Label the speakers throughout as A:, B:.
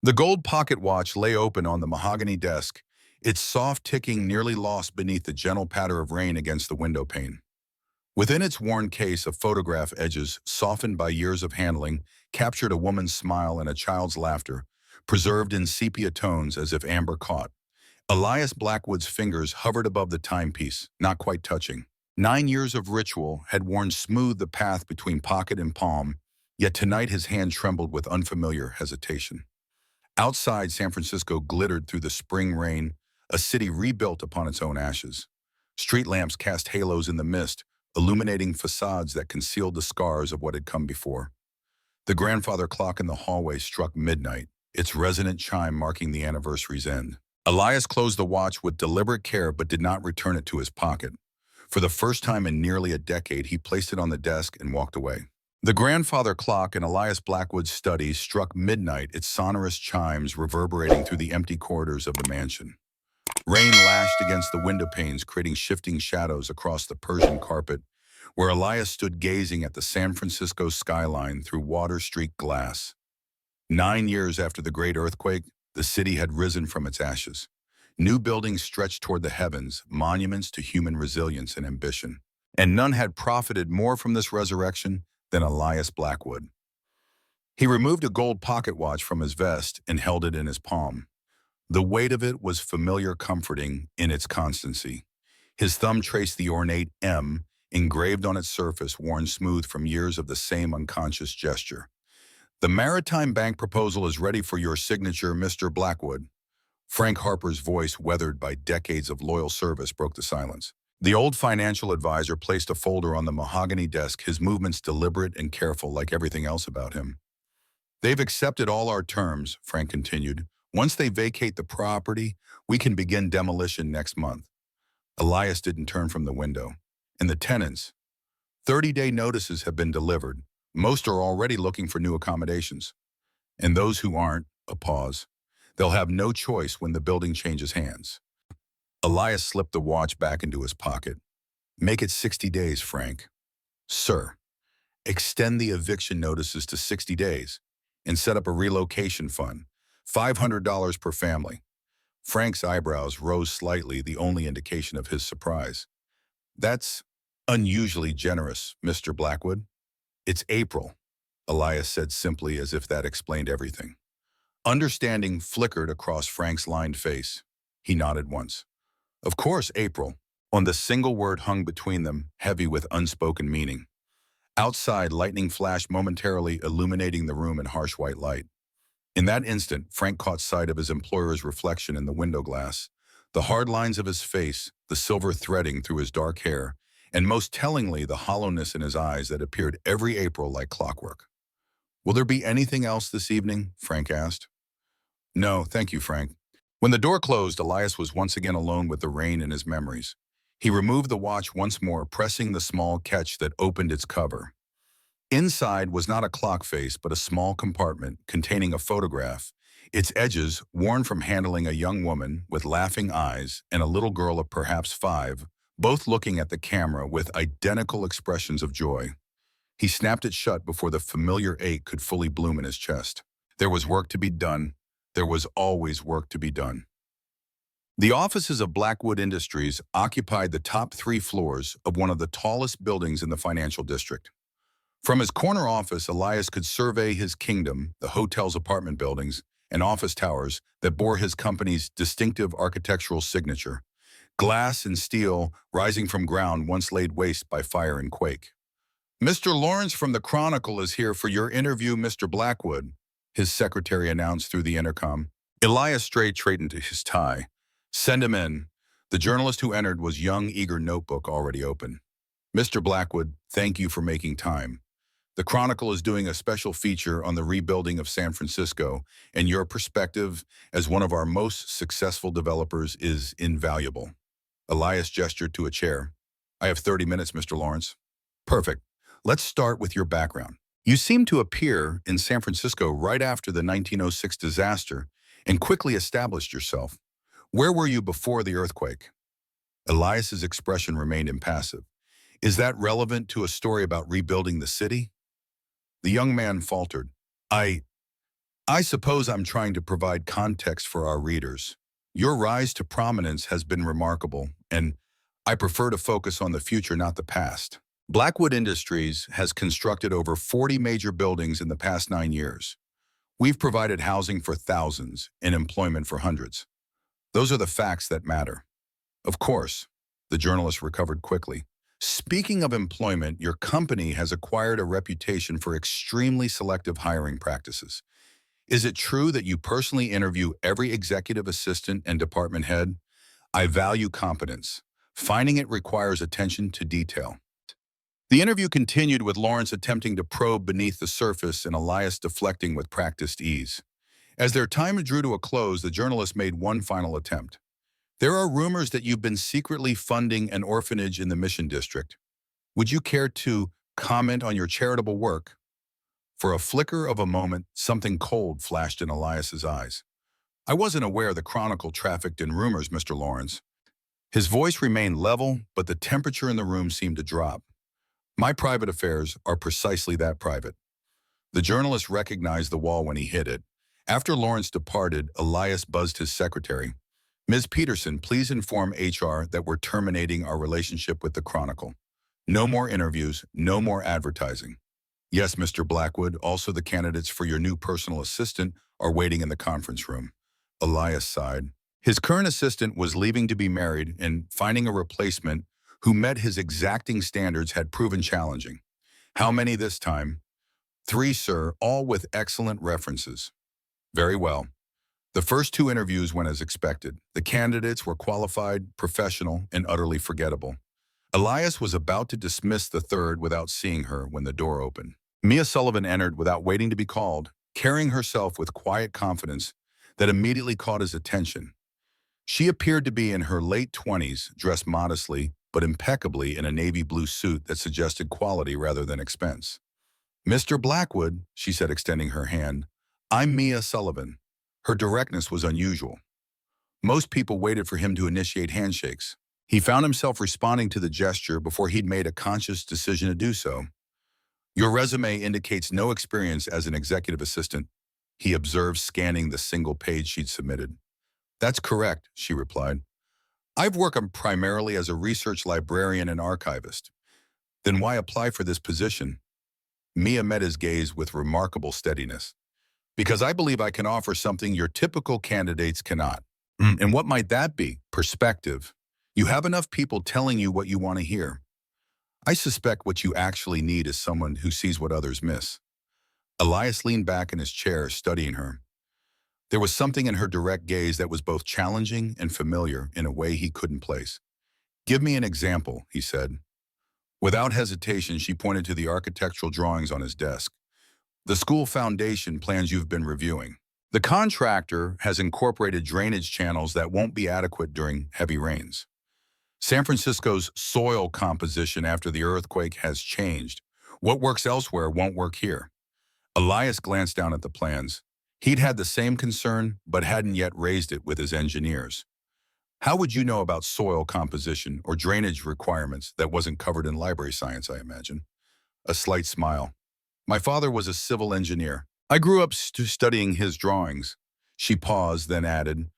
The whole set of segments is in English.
A: The gold pocket watch lay open on the mahogany desk, its soft ticking nearly lost beneath the gentle patter of rain against the window pane. Within its worn case, of photograph edges, softened by years of handling, captured a woman's smile and a child's laughter, preserved in sepia tones as if amber caught. Elias Blackwood's fingers hovered above the timepiece, not quite touching. 9 years of ritual had worn smooth the path between pocket and palm, yet tonight his hand trembled with unfamiliar hesitation. Outside, San Francisco glittered through the spring rain, a city rebuilt upon its own ashes. Street lamps cast halos in the mist, illuminating facades that concealed the scars of what had come before. The grandfather clock in the hallway struck midnight, its resonant chime marking the anniversary's end. Elias closed the watch with deliberate care but did not return it to his pocket. For the first time in nearly a decade, he placed it on the desk and walked away. The grandfather clock in Elias Blackwood's study struck midnight, its sonorous chimes reverberating through the empty corridors of the mansion. Rain lashed against the window panes, creating shifting shadows across the Persian carpet, where Elias stood gazing at the San Francisco skyline through water-streaked glass. 9 years after the great earthquake, the city had risen from its ashes. New buildings stretched toward the heavens, monuments to human resilience and ambition. And none had profited more from this resurrection than Elias Blackwood. He removed a gold pocket watch from his vest and held it in his palm. The weight of it was familiar, comforting in its constancy. His thumb traced the ornate M engraved on its surface, worn smooth from years of the same unconscious gesture. "The Maritime Bank proposal is ready for your signature, Mr. Blackwood." Frank Harper's voice, weathered by decades of loyal service, broke the silence. The old financial advisor placed a folder on the mahogany desk, his movements deliberate and careful like everything else about him. "They've accepted all our terms," Frank continued. "Once they vacate the property, we can begin demolition next month." Elias didn't turn from the window. "And the tenants? 30-day notices have been delivered. Most are already looking for new accommodations. And those who aren't," a pause, "they'll have no choice when the building changes hands." Elias slipped the watch back into his pocket. "Make it 60 days, Frank." "Sir, extend the eviction notices to 60 days and set up a relocation fund, $500 per family." Frank's eyebrows rose slightly, the only indication of his surprise. "That's unusually generous, Mr. Blackwood." "It's April," Elias said simply, as if that explained everything. Understanding flickered across Frank's lined face. He nodded once. "Of course, April." On the single word hung between them, heavy with unspoken meaning. Outside, lightning flashed momentarily, illuminating the room in harsh white light. In that instant, Frank caught sight of his employer's reflection in the window glass, the hard lines of his face, the silver threading through his dark hair, and most tellingly, the hollowness in his eyes that appeared every April like clockwork. "Will there be anything else this evening?" Frank asked. "No, thank you, Frank." When the door closed, Elias was once again alone with the rain in his memories. He removed the watch once more, pressing the small catch that opened its cover. Inside was not a clock face, but a small compartment containing a photograph, its edges, worn from handling a young woman with laughing eyes and a little girl of perhaps 5, both looking at the camera with identical expressions of joy. He snapped it shut before the familiar ache could fully bloom in his chest. There was work to be done. There was always work to be done. The offices of Blackwood Industries occupied the top 3 floors of one of the tallest buildings in the financial district. From his corner office, Elias could survey his kingdom, the hotel's apartment buildings, and office towers that bore his company's distinctive architectural signature, glass and steel rising from ground once laid waste by fire and quake. "Mr. Lawrence from the Chronicle is here for your interview, Mr. Blackwood," his secretary announced through the intercom. Elias straightened his tie. "Send him in." The journalist who entered was young, eager notebook already open. "Mr. Blackwood, thank you for making time. The Chronicle is doing a special feature on the rebuilding of San Francisco, and your perspective as one of our most successful developers is invaluable." Elias gestured to a chair. "I have 30 minutes, Mr. Lawrence." "Perfect. Let's start with your background. You seem to appear in San Francisco right after the 1906 disaster and quickly established yourself. Where were you before the earthquake?" Elias's expression remained impassive. "Is that relevant to a story about rebuilding the city?" The young man faltered. I I suppose I'm trying to provide context for our readers. Your rise to prominence has been remarkable, and I prefer to focus on the future, not the past. Blackwood Industries has constructed over 40 major buildings in the past 9 years. We've provided housing for thousands and employment for hundreds. Those are the facts that matter. Of course, the journalist recovered quickly. Speaking of employment, your company has acquired a reputation for extremely selective hiring practices. Is it true that you personally interview every executive assistant and department head? I value competence. Finding it requires attention to detail. The interview continued with Lawrence attempting to probe beneath the surface and Elias deflecting with practiced ease. As their time drew to a close, the journalist made one final attempt. There are rumors that you've been secretly funding an orphanage in the Mission District. Would you care to comment on your charitable work? For a flicker of a moment, something cold flashed in Elias's eyes. I wasn't aware the Chronicle trafficked in rumors, Mr. Lawrence. His voice remained level, but the temperature in the room seemed to drop. My private affairs are precisely that private. The journalist recognized the wall when he hit it. After Lawrence departed, Elias buzzed his secretary. Ms. Peterson, please inform HR that we're terminating our relationship with the Chronicle. No more interviews, no more advertising. Yes, Mr. Blackwood, also the candidates for your new personal assistant are waiting in the conference room. Elias sighed. His current assistant was leaving to be married, and finding a replacement who met his exacting standards had proven challenging. How many this time? 3, sir, all with excellent references. Very well. The first 2 interviews went as expected. The candidates were qualified, professional, and utterly forgettable. Elias was about to dismiss the third without seeing her when the door opened. Mia Sullivan entered without waiting to be called, carrying herself with quiet confidence that immediately caught his attention. She appeared to be in her late 20s, dressed modestly but impeccably in a navy blue suit that suggested quality rather than expense. Mr. Blackwood, she said, extending her hand, I'm Mia Sullivan. Her directness was unusual. Most people waited for him to initiate handshakes. He found himself responding to the gesture before he'd made a conscious decision to do so. Your resume indicates no experience as an executive assistant, he observed, scanning the single page she'd submitted. That's correct, she replied. I've worked primarily as a research librarian and archivist. Then why apply for this position? Mia met his gaze with remarkable steadiness. Because I believe I can offer something your typical candidates cannot. And what might that be? Perspective. You have enough people telling you what you want to hear. I suspect what you actually need is someone who sees what others miss. Elias leaned back in his chair, studying her. There was something in her direct gaze that was both challenging and familiar in a way he couldn't place. Give me an example, he said. Without hesitation, she pointed to the architectural drawings on his desk. The school foundation plans you've been reviewing. The contractor has incorporated drainage channels that won't be adequate during heavy rains. San Francisco's soil composition after the earthquake has changed. What works elsewhere won't work here. Elias glanced down at the plans. He'd had the same concern, but hadn't yet raised it with his engineers. How would you know about soil composition or drainage requirements that wasn't covered in library science, I imagine? A slight smile. My father was a civil engineer. I grew up studying his drawings. She paused, then added,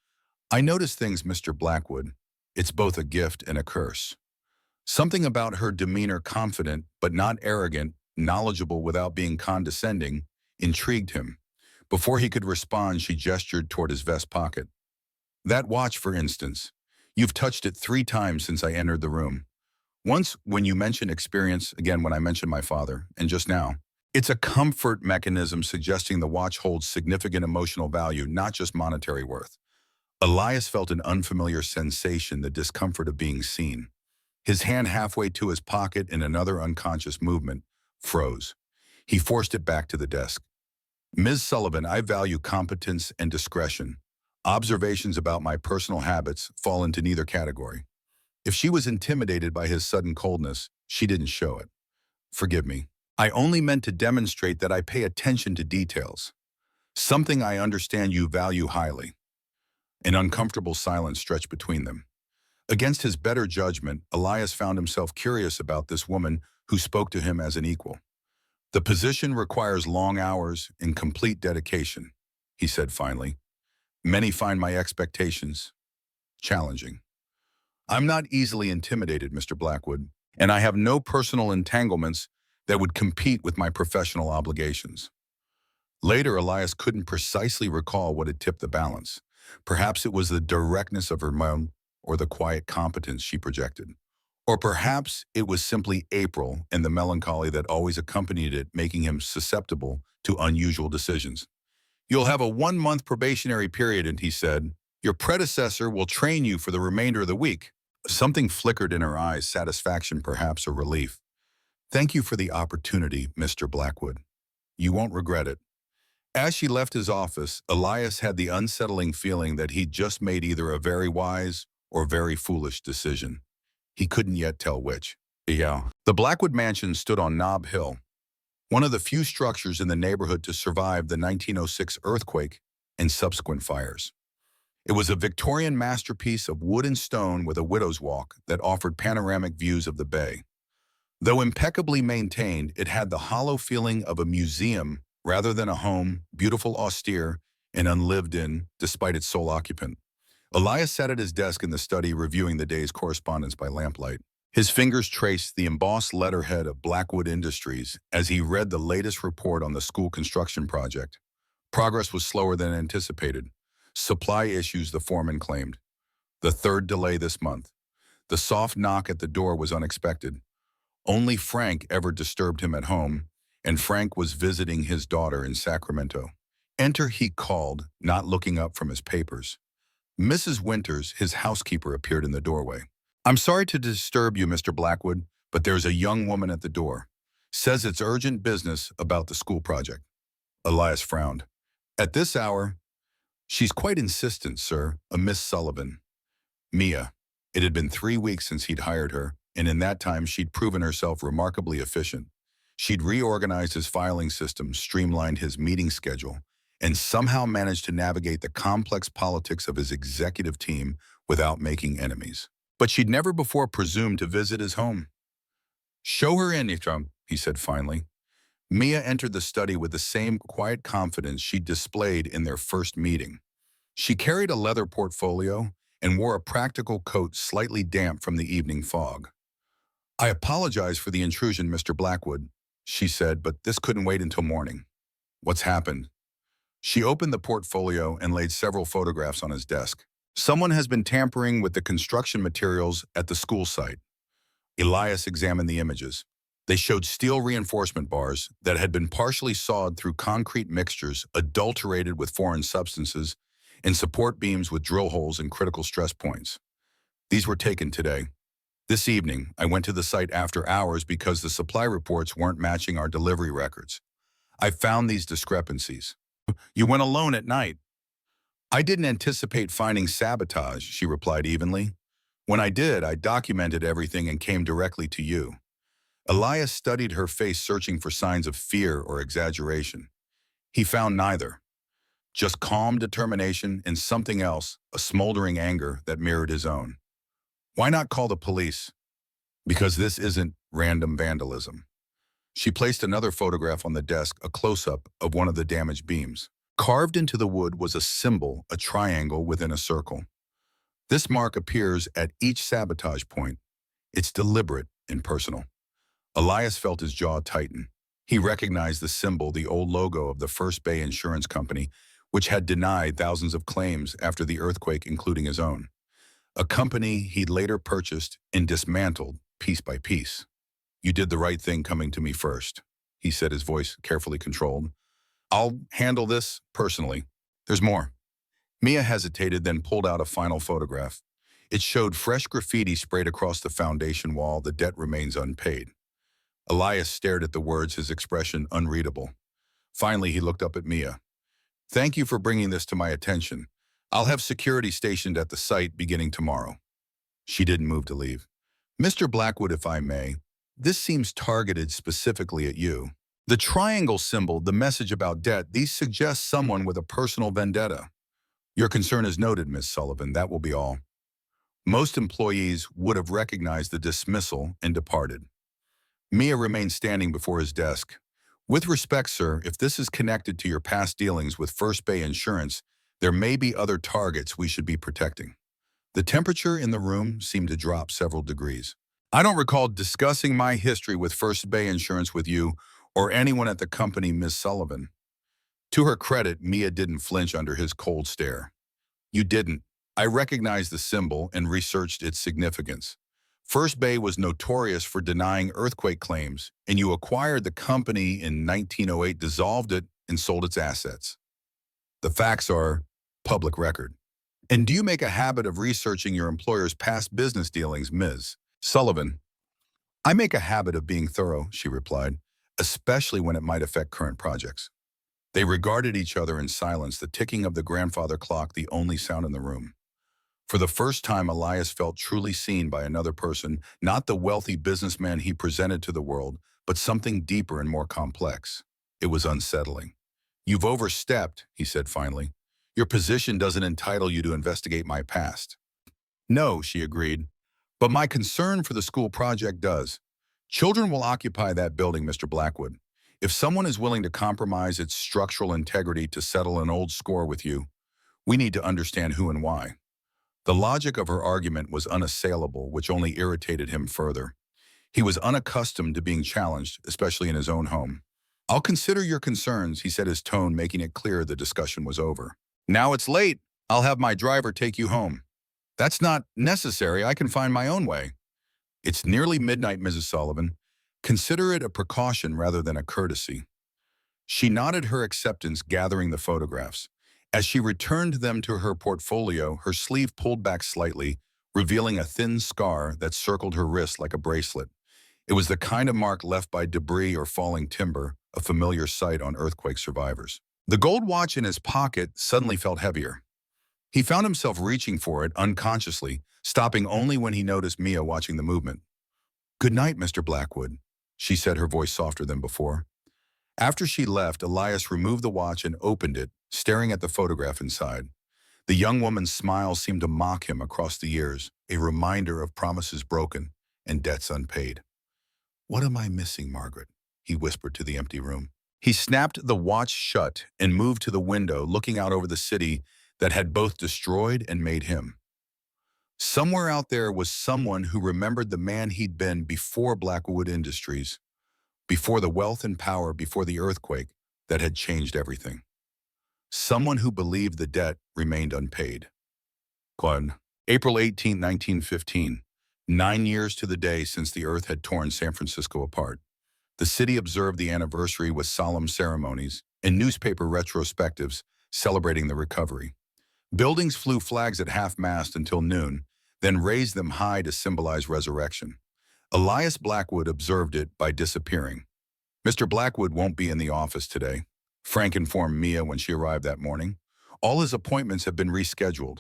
A: I noticed things, Mr. Blackwood. It's both a gift and a curse. Something about her demeanor, confident but not arrogant, knowledgeable without being condescending, intrigued him. Before he could respond, she gestured toward his vest pocket. That watch, for instance. You've touched it 3 times since I entered the room. Once when you mentioned experience, again when I mentioned my father, and just now. It's a comfort mechanism suggesting the watch holds significant emotional value, not just monetary worth. Elias felt an unfamiliar sensation, the discomfort of being seen. His hand, halfway to his pocket in another unconscious movement, froze. He forced it back to the desk. Ms. Sullivan, I value competence and discretion. Observations about my personal habits fall into neither category. If she was intimidated by his sudden coldness, she didn't show it. Forgive me. I only meant to demonstrate that I pay attention to details. Something I understand you value highly. An uncomfortable silence stretched between them. Against his better judgment, Elias found himself curious about this woman who spoke to him as an equal. The position requires long hours and complete dedication. he said finally. Many find my expectations challenging. I'm not easily intimidated, Mr. Blackwood, and I have no personal entanglements that would compete with my professional obligations. Later, Elias couldn't precisely recall what had tipped the balance. Perhaps it was the directness of her mouth or the quiet competence she projected. Or perhaps it was simply April and the melancholy that always accompanied it, making him susceptible to unusual decisions. You'll have a 1-month probationary period, and he said, your predecessor will train you for the remainder of the week. Something flickered in her eyes, satisfaction perhaps or relief. Thank you for the opportunity, Mr. Blackwood. You won't regret it. As she left his office, Elias had the unsettling feeling that he'd just made either a very wise or very foolish decision. He couldn't yet tell which. Yeah. The Blackwood mansion stood on Nob Hill, one of the few structures in the neighborhood to survive the 1906 earthquake and subsequent fires. It was a Victorian masterpiece of wood and stone with a widow's walk that offered panoramic views of the bay. Though impeccably maintained, it had the hollow feeling of a museum rather than a home, beautiful, austere, and unlived in, despite its sole occupant. Elias sat at his desk in the study reviewing the day's correspondence by lamplight. His fingers traced the embossed letterhead of Blackwood Industries as he read the latest report on the school construction project. Progress was slower than anticipated. Supply issues, the foreman claimed. The third delay this month. The soft knock at the door was unexpected. Only Frank ever disturbed him at home, and Frank was visiting his daughter in Sacramento. Enter, he called, not looking up from his papers. Mrs. Winters, his housekeeper, appeared in the doorway. I'm sorry to disturb you, Mr. Blackwood, but there's a young woman at the door. Says it's urgent business about the school project. Elias frowned. At this hour? She's quite insistent, sir, a Miss Sullivan. Mia. It had been 3 weeks since he'd hired her, and in that time she'd proven herself remarkably efficient. She'd reorganized his filing system, streamlined his meeting schedule, and somehow managed to navigate the complex politics of his executive team without making enemies. But she'd never before presumed to visit his home. Show her in, he said finally. Mia entered the study with the same quiet confidence she'd displayed in their first meeting. She carried a leather portfolio and wore a practical coat slightly damp from the evening fog. I apologize for the intrusion, Mr. Blackwood, she said, but this couldn't wait until morning. What's happened? She opened the portfolio and laid several photographs on his desk. Someone has been tampering with the construction materials at the school site. Elias examined the images. They showed steel reinforcement bars that had been partially sawed through concrete mixtures adulterated with foreign substances and support beams with drill holes and critical stress points. These were taken today. This evening, I went to the site after hours because the supply reports weren't matching our delivery records. I found these discrepancies. You went alone at night. I didn't anticipate finding sabotage, she replied evenly. When I did, I documented everything and came directly to you. Elias studied her face, searching for signs of fear or exaggeration. He found neither. Just calm determination and something else, a smoldering anger that mirrored his own. Why not call the police? Because this isn't random vandalism. She placed another photograph on the desk, a close-up of one of the damaged beams. Carved into the wood was a symbol, a triangle within a circle. This mark appears at each sabotage point. It's deliberate and personal. Elias felt his jaw tighten. He recognized the symbol, the old logo of the First Bay Insurance Company, which had denied thousands of claims after the earthquake, including his own. A company he'd later purchased and dismantled piece by piece. You did the right thing coming to me first, he said, his voice carefully controlled. I'll handle this personally. There's more. Mia hesitated, then pulled out a final photograph. It showed fresh graffiti sprayed across the foundation wall. The debt remains unpaid. Elias stared at the words, his expression unreadable. Finally, he looked up at Mia. Thank you for bringing this to my attention. I'll have security stationed at the site beginning tomorrow. She didn't move to leave. Mr. Blackwood, if I may, this seems targeted specifically at you. The triangle symbol, the message about debt, these suggest someone with a personal vendetta. Your concern is noted, Miss Sullivan. That will be all. Most employees would have recognized the dismissal and departed. Mia remained standing before his desk. With respect, sir, if this is connected to your past dealings with First Bay Insurance, there may be other targets we should be protecting. The temperature in the room seemed to drop several degrees. I don't recall discussing my history with First Bay Insurance with you or anyone at the company, Ms. Sullivan. To her credit, Mia didn't flinch under his cold stare. You didn't. I recognized the symbol and researched its significance. First Bay was notorious for denying earthquake claims, and you acquired the company in 1908, dissolved it, and sold its assets. The facts are public record. And do you make a habit of researching your employer's past business dealings, Ms. Sullivan? I make a habit of being thorough, she replied, especially when it might affect current projects. They regarded each other in silence, the ticking of the grandfather clock the only sound in the room. For the first time, Elias felt truly seen by another person, not the wealthy businessman he presented to the world, but something deeper and more complex. It was unsettling. You've overstepped, he said finally. Your position doesn't entitle you to investigate my past. No, she agreed, but my concern for the school project does. Children will occupy that building, Mr. Blackwood. If someone is willing to compromise its structural integrity to settle an old score with you, we need to understand who and why. The logic of her argument was unassailable, which only irritated him further. He was unaccustomed to being challenged, especially in his own home. I'll consider your concerns, he said, his tone making it clear the discussion was over. Now it's late. I'll have my driver take you home. That's not necessary. I can find my own way. It's nearly midnight, Mrs. Sullivan. Consider it a precaution rather than a courtesy. She nodded her acceptance, gathering the photographs. As she returned them to her portfolio, her sleeve pulled back slightly, revealing a thin scar that circled her wrist like a bracelet. It was the kind of mark left by debris or falling timber, a familiar sight on earthquake survivors. The gold watch in his pocket suddenly felt heavier. He found himself reaching for it unconsciously, stopping only when he noticed Mia watching the movement. "Good night, Mr. Blackwood," she said, her voice softer than before. After she left, Elias removed the watch and opened it, staring at the photograph inside. The young woman's smile seemed to mock him across the years, a reminder of promises broken and debts unpaid. "What am I missing, Margaret?" he whispered to the empty room. He snapped the watch shut and moved to the window, looking out over the city that had both destroyed and made him. Somewhere out there was someone who remembered the man he'd been before Blackwood Industries, before the wealth and power, before the earthquake that had changed everything. Someone who believed the debt remained unpaid. Glenn. April 18, 1915. 9 years to the day since the earth had torn San Francisco apart. The city observed the anniversary with solemn ceremonies and newspaper retrospectives celebrating the recovery. Buildings flew flags at half-mast until noon, then raised them high to symbolize resurrection. Elias Blackwood observed it by disappearing. "Mr. Blackwood won't be in the office today," Frank informed Mia when she arrived that morning. "All his appointments have been rescheduled."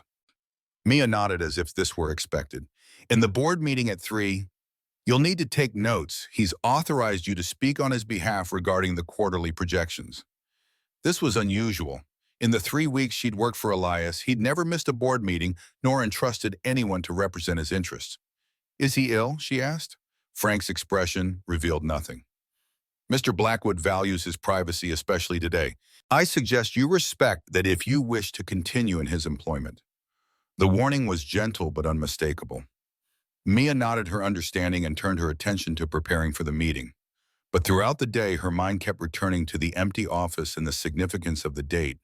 A: Mia nodded as if this were expected. "In the board meeting at 3, you'll need to take notes. He's authorized you to speak on his behalf regarding the quarterly projections." This was unusual. In the 3 weeks she'd worked for Elias, he'd never missed a board meeting nor entrusted anyone to represent his interests. "Is he ill?" she asked. Frank's expression revealed nothing. "Mr. Blackwood values his privacy, especially today. I suggest you respect that if you wish to continue in his employment." The warning was gentle but unmistakable. Mia nodded her understanding and turned her attention to preparing for the meeting. But throughout the day, her mind kept returning to the empty office and the significance of the date.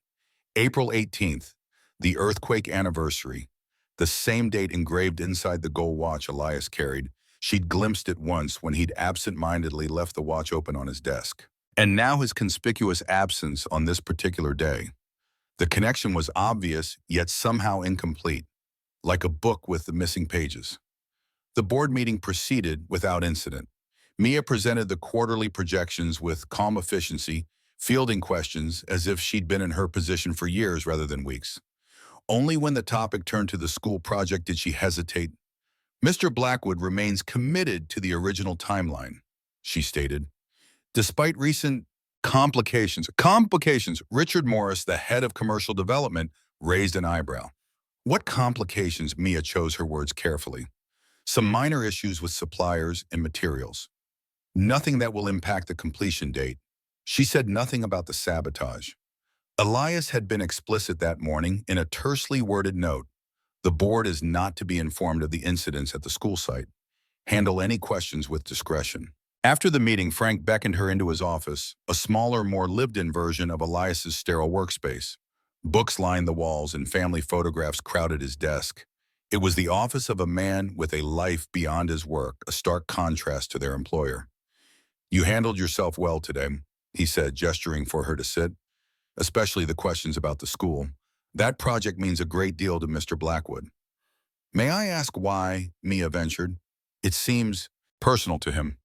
A: April 18th, the earthquake anniversary. The same date engraved inside the gold watch Elias carried. She'd glimpsed it once when he'd absent-mindedly left the watch open on his desk. And now his conspicuous absence on this particular day. The connection was obvious, yet somehow incomplete, like a book with the missing pages. The board meeting proceeded without incident. Mia presented the quarterly projections with calm efficiency, fielding questions as if she'd been in her position for years rather than weeks. Only when the topic turned to the school project did she hesitate. "Mr. Blackwood remains committed to the original timeline," she stated. "Despite recent complications, Richard Morris, the head of commercial development, raised an eyebrow. What complications? Mia chose her words carefully. Some minor issues with suppliers and materials. Nothing that will impact the completion date. She said nothing about the sabotage. Elias had been explicit that morning in a tersely worded note. The board is not to be informed of the incidents at the school site. Handle any questions with discretion. After the meeting, Frank beckoned her into his office, a smaller, more lived-in version of Elias's sterile workspace. Books lined the walls and family photographs crowded his desk. It was the office of a man with a life beyond his work, a stark contrast to their employer. "You handled yourself well today," he said, gesturing for her to sit, "especially the questions about the school. That project means a great deal to Mr. Blackwood." "May I ask why?" Mia ventured. "It seems personal to him."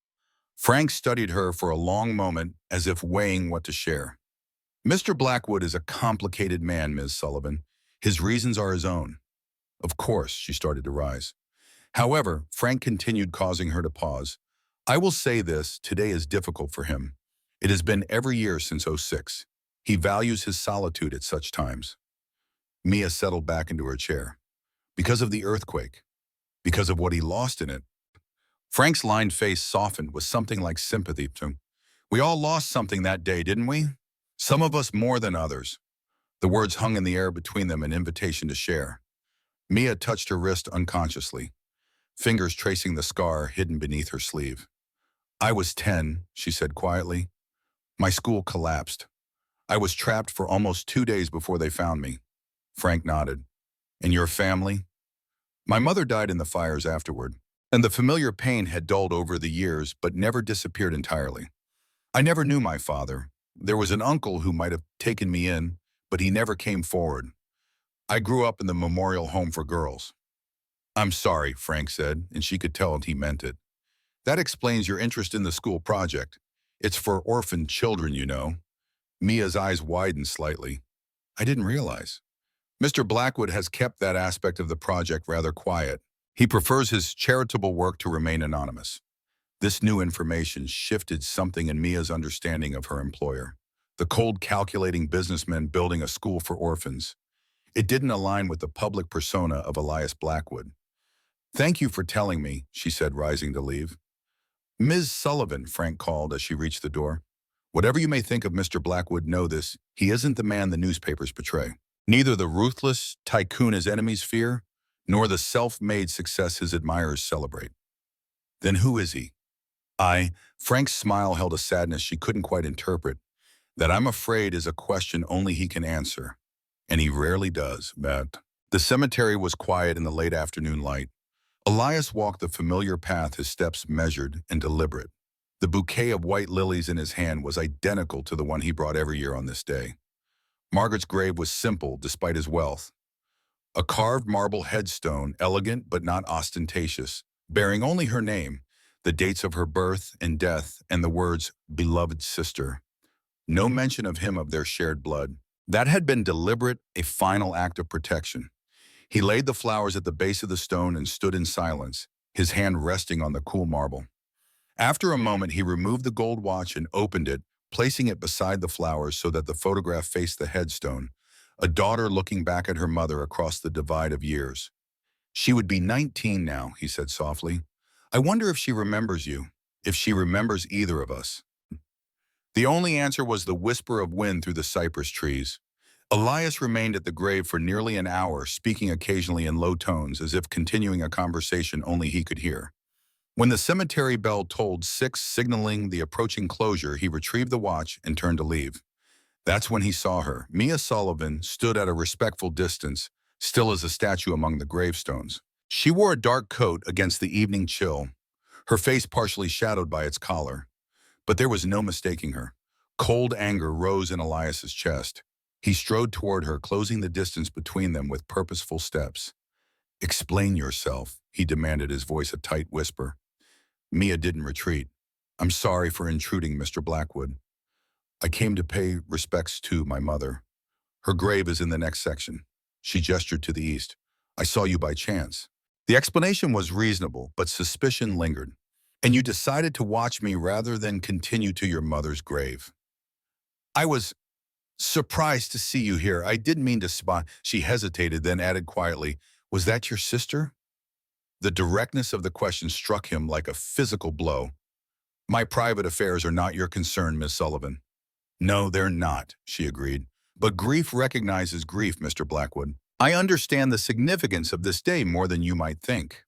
A: Frank studied her for a long moment, as if weighing what to share. "Mr. Blackwood is a complicated man, Ms. Sullivan. His reasons are his own." "Of course," she started to rise. However, Frank continued, causing her to pause. "I will say this, today is difficult for him. It has been every year since '06. He values his solitude at such times." Mia settled back into her chair. "Because of the earthquake? Because of what he lost in it?" Frank's lined face softened with something like sympathy to him. "We all lost something that day, didn't we? Some of us more than others." The words hung in the air between them, an invitation to share. Mia touched her wrist unconsciously, fingers tracing the scar hidden beneath her sleeve. "I was 10, she said quietly. "My school collapsed. I was trapped for almost 2 days before they found me." Frank nodded. "And your family?" "My mother died in the fires afterward, and the familiar pain had dulled over the years but never disappeared entirely. I never knew my father. There was an uncle who might have taken me in, but he never came forward. I grew up in the memorial home for girls." "I'm sorry," Frank said, and she could tell he meant it. "That explains your interest in the school project. It's for orphan children, you know." Mia's eyes widened slightly. "I didn't realize. Mr. Blackwood has kept that aspect of the project rather quiet. He prefers his charitable work to remain anonymous." This new information shifted something in Mia's understanding of her employer. The cold, calculating businessman building a school for orphans. It didn't align with the public persona of Elias Blackwood. "Thank you for telling me," she said, rising to leave. "Ms. Sullivan," Frank called as she reached the door. "Whatever you may think of Mr. Blackwood, know this: he isn't the man the newspapers portray. Neither the ruthless tycoon his enemies fear, nor the self-made success his admirers celebrate." "Then who is he?" Frank's smile held a sadness she couldn't quite interpret. "That, I'm afraid, is a question only he can answer. And he rarely does, but..." The cemetery was quiet in the late afternoon light. Elias walked the familiar path, his steps measured and deliberate. The bouquet of white lilies in his hand was identical to the one he brought every year on this day. Margaret's grave was simple despite his wealth. A carved marble headstone, elegant but not ostentatious, bearing only her name, the dates of her birth and death, and the words, "beloved sister." No mention of him, of their shared blood. That had been deliberate, a final act of protection. He laid the flowers at the base of the stone and stood in silence, his hand resting on the cool marble. After a moment, he removed the gold watch and opened it, placing it beside the flowers so that the photograph faced the headstone, a daughter looking back at her mother across the divide of years. "She would be 19 now," he said softly. "I wonder if she remembers you, if she remembers either of us." The only answer was the whisper of wind through the cypress trees. Elias remained at the grave for nearly an hour, speaking occasionally in low tones, as if continuing a conversation only he could hear. When the cemetery bell tolled 6, signaling the approaching closure, he retrieved the watch and turned to leave. That's when he saw her. Mia Sullivan stood at a respectful distance, still as a statue among the gravestones. She wore a dark coat against the evening chill, her face partially shadowed by its collar. But there was no mistaking her. Cold anger rose in Elias's chest. He strode toward her, closing the distance between them with purposeful steps. "Explain yourself," he demanded, his voice a tight whisper. Mia didn't retreat. "I'm sorry for intruding, Mr. Blackwood. I came to pay respects to my mother. Her grave is in the next section." She gestured to the east. "I saw you by chance." The explanation was reasonable, but suspicion lingered. "And you decided to watch me rather than continue to your mother's grave." "I was surprised to see you here. I didn't mean to spy." She hesitated, then added quietly, "Was that your sister?" The directness of the question struck him like a physical blow. "My private affairs are not your concern, Miss Sullivan." No, they're not, she agreed. But grief recognizes grief, Mr. Blackwood. I understand the significance of this day more than you might think.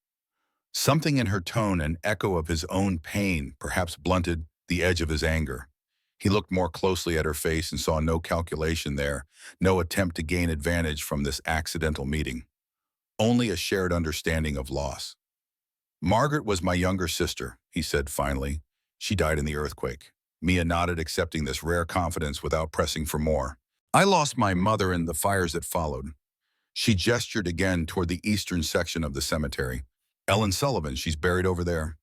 A: Something in her tone, an echo of his own pain, perhaps blunted the edge of his anger. He looked more closely at her face and saw no calculation there, no attempt to gain advantage from this accidental meeting. Only a shared understanding of loss. Margaret was my younger sister, he said finally. She died in the earthquake. Mia nodded, accepting this rare confidence without pressing for more. I lost my mother in the fires that followed. She gestured again toward the eastern section of the cemetery. Ellen Sullivan, she's buried over there.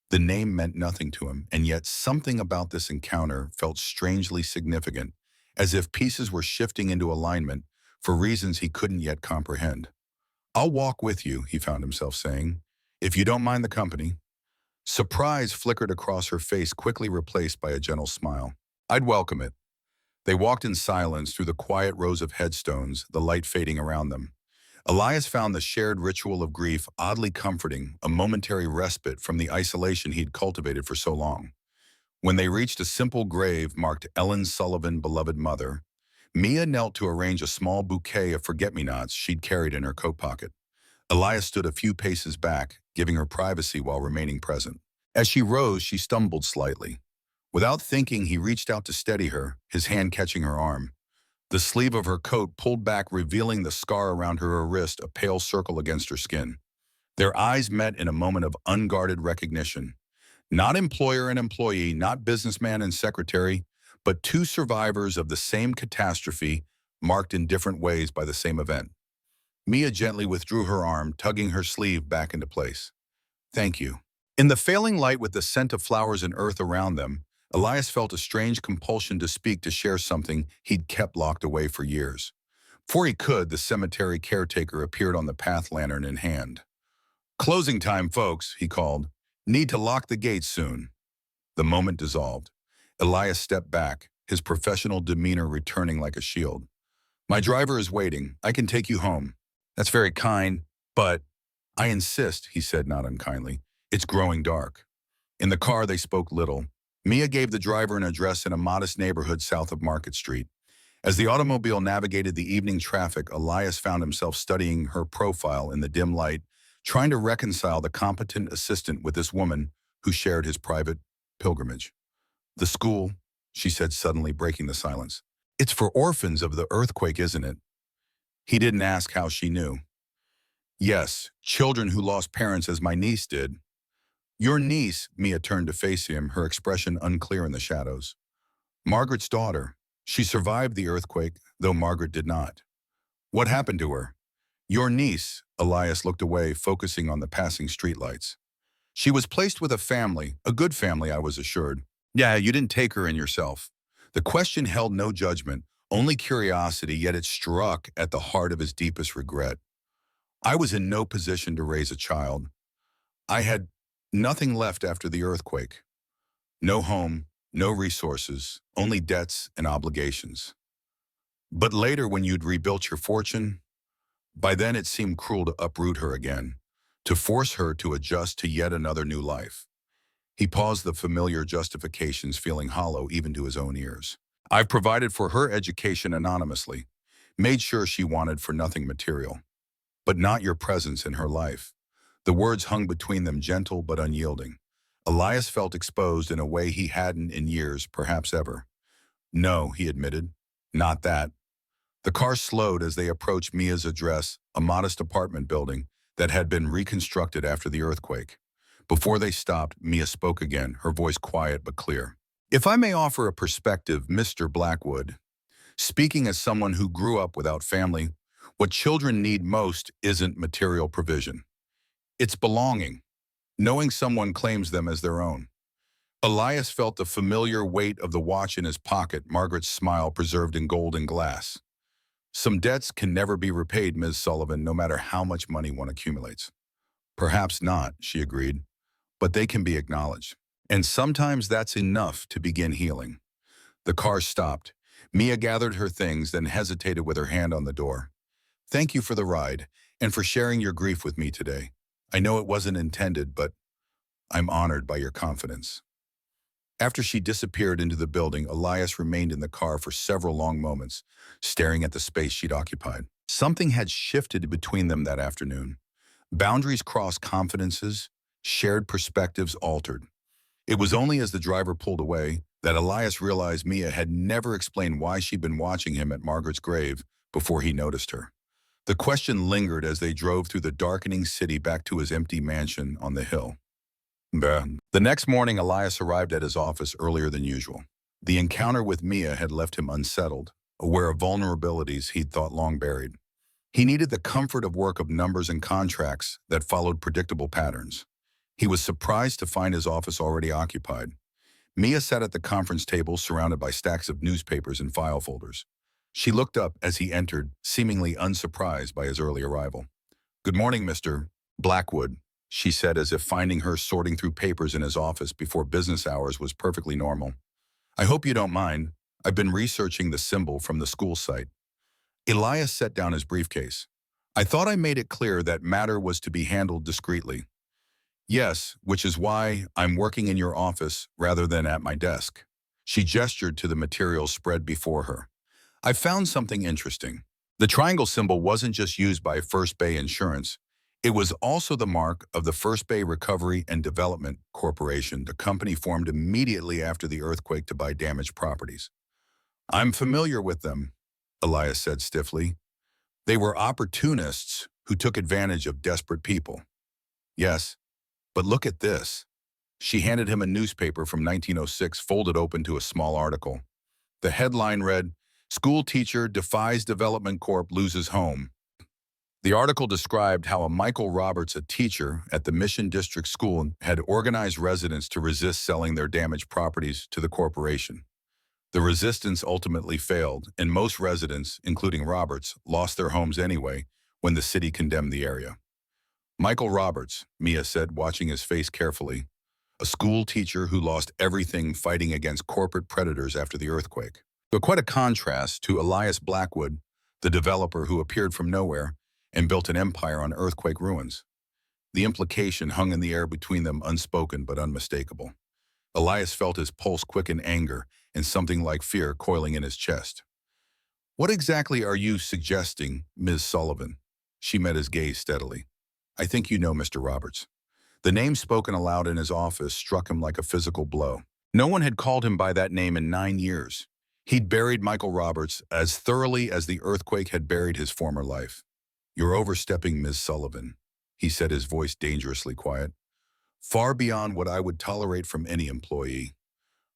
A: The name meant nothing to him, and yet something about this encounter felt strangely significant, as if pieces were shifting into alignment for reasons he couldn't yet comprehend. I'll walk with you, he found himself saying, if you don't mind the company. Surprise flickered across her face, quickly replaced by a gentle smile. I'd welcome it. They walked in silence through the quiet rows of headstones, the light fading around them. Elias found the shared ritual of grief oddly comforting, a momentary respite from the isolation he'd cultivated for so long. When they reached a simple grave marked Ellen Sullivan, beloved mother, Mia knelt to arrange a small bouquet of forget-me-nots she'd carried in her coat pocket. Elias stood a few paces back, giving her privacy while remaining present. As she rose, she stumbled slightly. Without thinking, he reached out to steady her, his hand catching her arm. The sleeve of her coat pulled back, revealing the scar around her wrist, a pale circle against her skin. Their eyes met in a moment of unguarded recognition. Not employer and employee, not businessman and secretary, but two survivors of the same catastrophe, marked in different ways by the same event. Mia gently withdrew her arm, tugging her sleeve back into place. Thank you. In the failing light, with the scent of flowers and earth around them, Elias felt a strange compulsion to speak, to share something he'd kept locked away for years. Before he could, the cemetery caretaker appeared on the path, lantern in hand. Closing time, folks, he called. Need to lock the gates soon. The moment dissolved. Elias stepped back, his professional demeanor returning like a shield. My driver is waiting. I can take you home. That's very kind, but I insist, he said not unkindly. It's growing dark. In the car, they spoke little. Mia gave the driver an address in a modest neighborhood south of Market Street. As the automobile navigated the evening traffic, Elias found himself studying her profile in the dim light, trying to reconcile the competent assistant with this woman who shared his private pilgrimage. The school, she said suddenly, breaking the silence. It's for orphans of the earthquake, isn't it? He didn't ask how she knew. Yes, children who lost parents as my niece did. Your niece, Mia turned to face him, her expression unclear in the shadows. Margaret's daughter. She survived the earthquake, though Margaret did not. What happened to her? Your niece, Elias looked away, focusing on the passing streetlights. She was placed with a family, a good family, I was assured. Yeah, you didn't take her in yourself. The question held no judgment, only curiosity, yet it struck at the heart of his deepest regret. I was in no position to raise a child. I had nothing left after the earthquake. No home, no resources, only debts and obligations. But later, when you'd rebuilt your fortune, by then it seemed cruel to uproot her again, to force her to adjust to yet another new life. He paused, the familiar justifications feeling hollow even to his own ears. I've provided for her education anonymously, made sure she wanted for nothing material, but not your presence in her life. The words hung between them, gentle but unyielding. Elias felt exposed in a way he hadn't in years, perhaps ever. No, he admitted, not that. The car slowed as they approached Mia's address, a modest apartment building that had been reconstructed after the earthquake. Before they stopped, Mia spoke again, her voice quiet but clear. If I may offer a perspective, Mr. Blackwood, speaking as someone who grew up without family, what children need most isn't material provision. It's belonging, knowing someone claims them as their own. Elias felt the familiar weight of the watch in his pocket, Margaret's smile preserved in gold and glass. Some debts can never be repaid, Ms. Sullivan, no matter how much money one accumulates. Perhaps not, she agreed, but they can be acknowledged. And sometimes that's enough to begin healing. The car stopped. Mia gathered her things, then hesitated with her hand on the door. Thank you for the ride, and for sharing your grief with me today. I know it wasn't intended, but I'm honored by your confidence. After she disappeared into the building, Elias remained in the car for several long moments, staring at the space she'd occupied. Something had shifted between them that afternoon. Boundaries crossed, confidences, shared perspectives altered. It was only as the driver pulled away that Elias realized Mia had never explained why she'd been watching him at Margaret's grave before he noticed her. The question lingered as they drove through the darkening city back to his empty mansion on the hill. The next morning, Elias arrived at his office earlier than usual. The encounter with Mia had left him unsettled, aware of vulnerabilities he'd thought long buried. He needed the comfort of work of numbers and contracts that followed predictable patterns. He was surprised to find his office already occupied. Mia sat at the conference table surrounded by stacks of newspapers and file folders. She looked up as he entered, seemingly unsurprised by his early arrival. "Good morning, Mr. Blackwood," she said, as if finding her sorting through papers in his office before business hours was perfectly normal. "I hope you don't mind. I've been researching the symbol from the school site." Elias set down his briefcase. "I thought I made it clear that matter was to be handled discreetly." "Yes, which is why I'm working in your office rather than at my desk." She gestured to the materials spread before her. "I found something interesting. The triangle symbol wasn't just used by First Bay Insurance. It was also the mark of the First Bay Recovery and Development Corporation, the company formed immediately after the earthquake to buy damaged properties." "I'm familiar with them," Elias said stiffly. "They were opportunists who took advantage of desperate people." "Yes, but look at this." She handed him a newspaper from 1906 folded open to a small article. The headline read, "School Teacher Defies Development Corp. Loses Home." The article described how a Michael Roberts, a teacher at the Mission District School, had organized residents to resist selling their damaged properties to the corporation. The resistance ultimately failed, and most residents, including Roberts, lost their homes anyway when the city condemned the area. "Michael Roberts," Mia said, watching his face carefully, "a school teacher who lost everything fighting against corporate predators after the earthquake." But quite a contrast to Elias Blackwood, the developer who appeared from nowhere and built an empire on earthquake ruins. The implication hung in the air between them, unspoken but unmistakable. Elias felt his pulse quicken, anger and something like fear coiling in his chest. "What exactly are you suggesting, Ms. Sullivan?" She met his gaze steadily. "I think you know Mr. Roberts." The name spoken aloud in his office struck him like a physical blow. No one had called him by that name in 9 years. He'd buried Michael Roberts as thoroughly as the earthquake had buried his former life. "You're overstepping, Ms. Sullivan," he said, his voice dangerously quiet. "Far beyond what I would tolerate from any employee."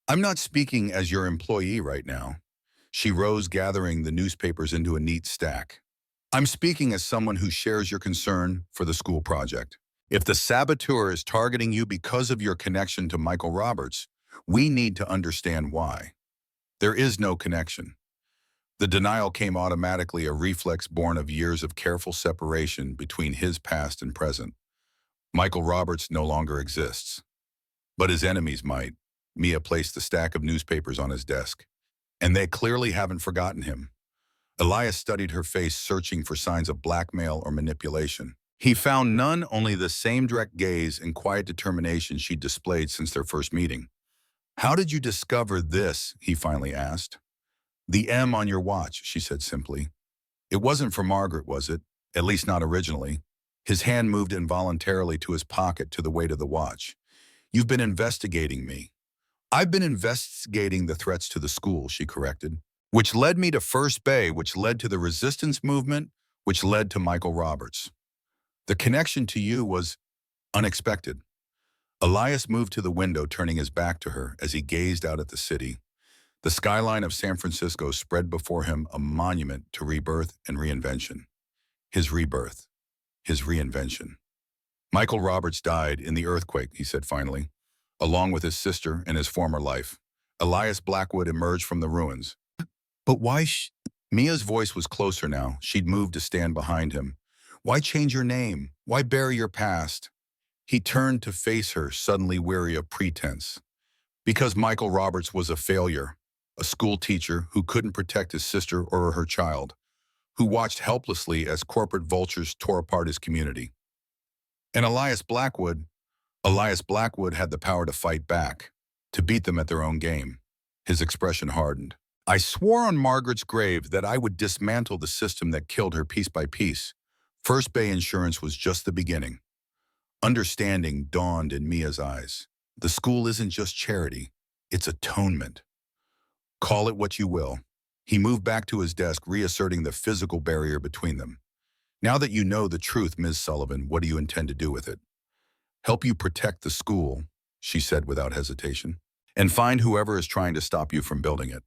A: "I'm not speaking as your employee right now." She rose, gathering the newspapers into a neat stack. "I'm speaking as someone who shares your concern for the school project. If the saboteur is targeting you because of your connection to Michael Roberts, we need to understand why." "There is no connection." The denial came automatically, a reflex born of years of careful separation between his past and present. "Michael Roberts no longer exists. But his enemies might." Mia placed the stack of newspapers on his desk. "And they clearly haven't forgotten him." Elias studied her face, searching for signs of blackmail or manipulation. He found none, only the same direct gaze and quiet determination she'd displayed since their first meeting. "How did you discover this?" he finally asked. "The M on your watch," she said simply. "It wasn't for Margaret, was it? At least not originally." His hand moved involuntarily to his pocket, to the weight of the watch. "You've been investigating me." "I've been investigating the threats to the school," she corrected. "Which led me to First Bay, which led to the resistance movement, which led to Michael Roberts. The connection to you was unexpected." Elias moved to the window, turning his back to her as he gazed out at the city. The skyline of San Francisco spread before him, a monument to rebirth and reinvention. His rebirth. His reinvention. "Michael Roberts died in the earthquake," he said finally, "along with his sister and his former life." Elias Blackwood emerged from the ruins. "But why Mia's voice was closer now. She'd moved to stand behind him. "Why change your name? Why bury your past?" He turned to face her, suddenly weary of pretense. "Because Michael Roberts was a failure. A school teacher who couldn't protect his sister or her child, who watched helplessly as corporate vultures tore apart his community. And Elias Blackwood had the power to fight back. to beat them at their own game. His expression hardened. I swore on Margaret's grave that I would dismantle the system that killed her piece by piece. First Bay Insurance was just the beginning. Understanding dawned in Mia's eyes. The school isn't just charity, it's atonement. Call it what you will. He moved back to his desk, reasserting the physical barrier between them. Now that you know the truth, Ms. Sullivan, what do you intend to do with it? Help you protect the school, she said without hesitation, and find whoever is trying to stop you from building it.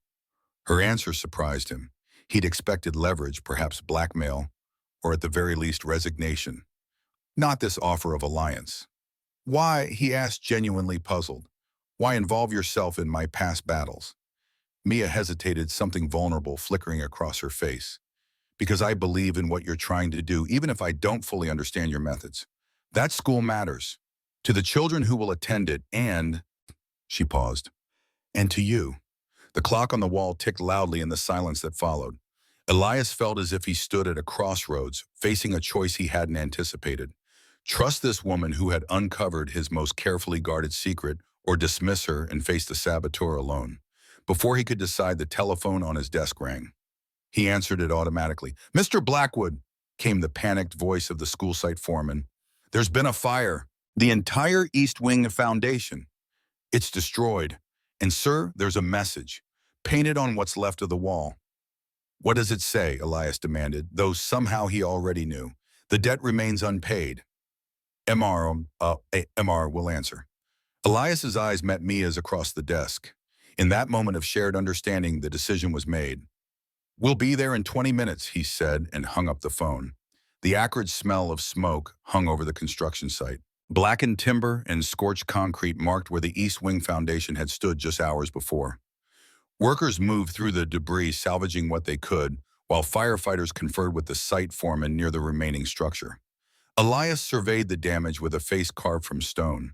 A: Her answer surprised him. He'd expected leverage, perhaps blackmail, or at the very least resignation. Not this offer of alliance. Why, he asked, genuinely puzzled. Why involve yourself in my past battles? Mia hesitated, something vulnerable flickering across her face. Because I believe in what you're trying to do, even if I don't fully understand your methods. That school matters. To the children who will attend it, and, she paused, and to you. The clock on the wall ticked loudly in the silence that followed. Elias felt as if he stood at a crossroads, facing a choice he hadn't anticipated. Trust this woman who had uncovered his most carefully guarded secret, or dismiss her and face the saboteur alone. Before he could decide, the telephone on his desk rang. He answered it automatically. "Mr. Blackwood," came the panicked voice of the school site foreman. "There's been a fire. The entire East Wing foundation. It's destroyed. And sir, there's a message, painted on what's left of the wall." "What does it say?" Elias demanded, though somehow he already knew. "The debt remains unpaid. MR will answer." Elias's eyes met Mia's across the desk. In that moment of shared understanding, the decision was made. "We'll be there in 20 minutes, he said, and hung up the phone. The acrid smell of smoke hung over the construction site. Blackened timber and scorched concrete marked where the East Wing Foundation had stood just hours before. Workers moved through the debris, salvaging what they could, while firefighters conferred with the site foreman near the remaining structure. Elias surveyed the damage with a face carved from stone.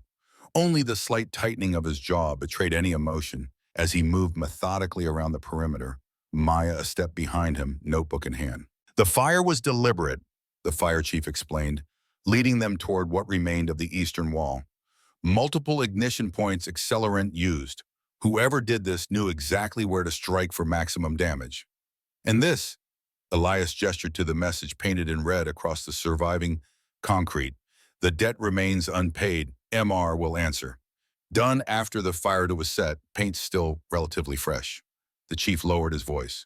A: Only the slight tightening of his jaw betrayed any emotion as he moved methodically around the perimeter, Maya a step behind him, notebook in hand. "The fire was deliberate," the fire chief explained, leading them toward what remained of the eastern wall. "Multiple ignition points, accelerant used. Whoever did this knew exactly where to strike for maximum damage. And this," Elias gestured to the message painted in red across the surviving concrete, "the debt remains unpaid. MR will answer. Done after the fire was set, paint still relatively fresh." The chief lowered his voice.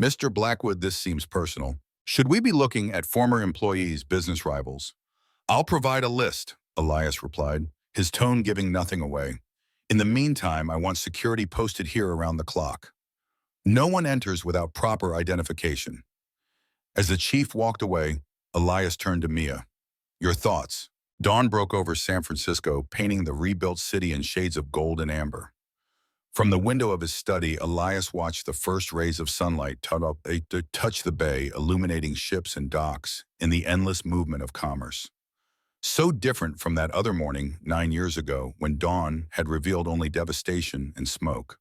A: "Mr. Blackwood, this seems personal. Should we be looking at former employees, business rivals?" "I'll provide a list," Elias replied, his tone giving nothing away. "In the meantime, I want security posted here around the clock. No one enters without proper identification." As the chief walked away, Elias turned to Mia. "Your thoughts?" Dawn broke over San Francisco, painting the rebuilt city in shades of gold and amber. From the window of his study, Elias watched the first rays of sunlight touch the bay, illuminating ships and docks in the endless movement of commerce. So different from that other morning 9 years ago when dawn had revealed only devastation and smoke.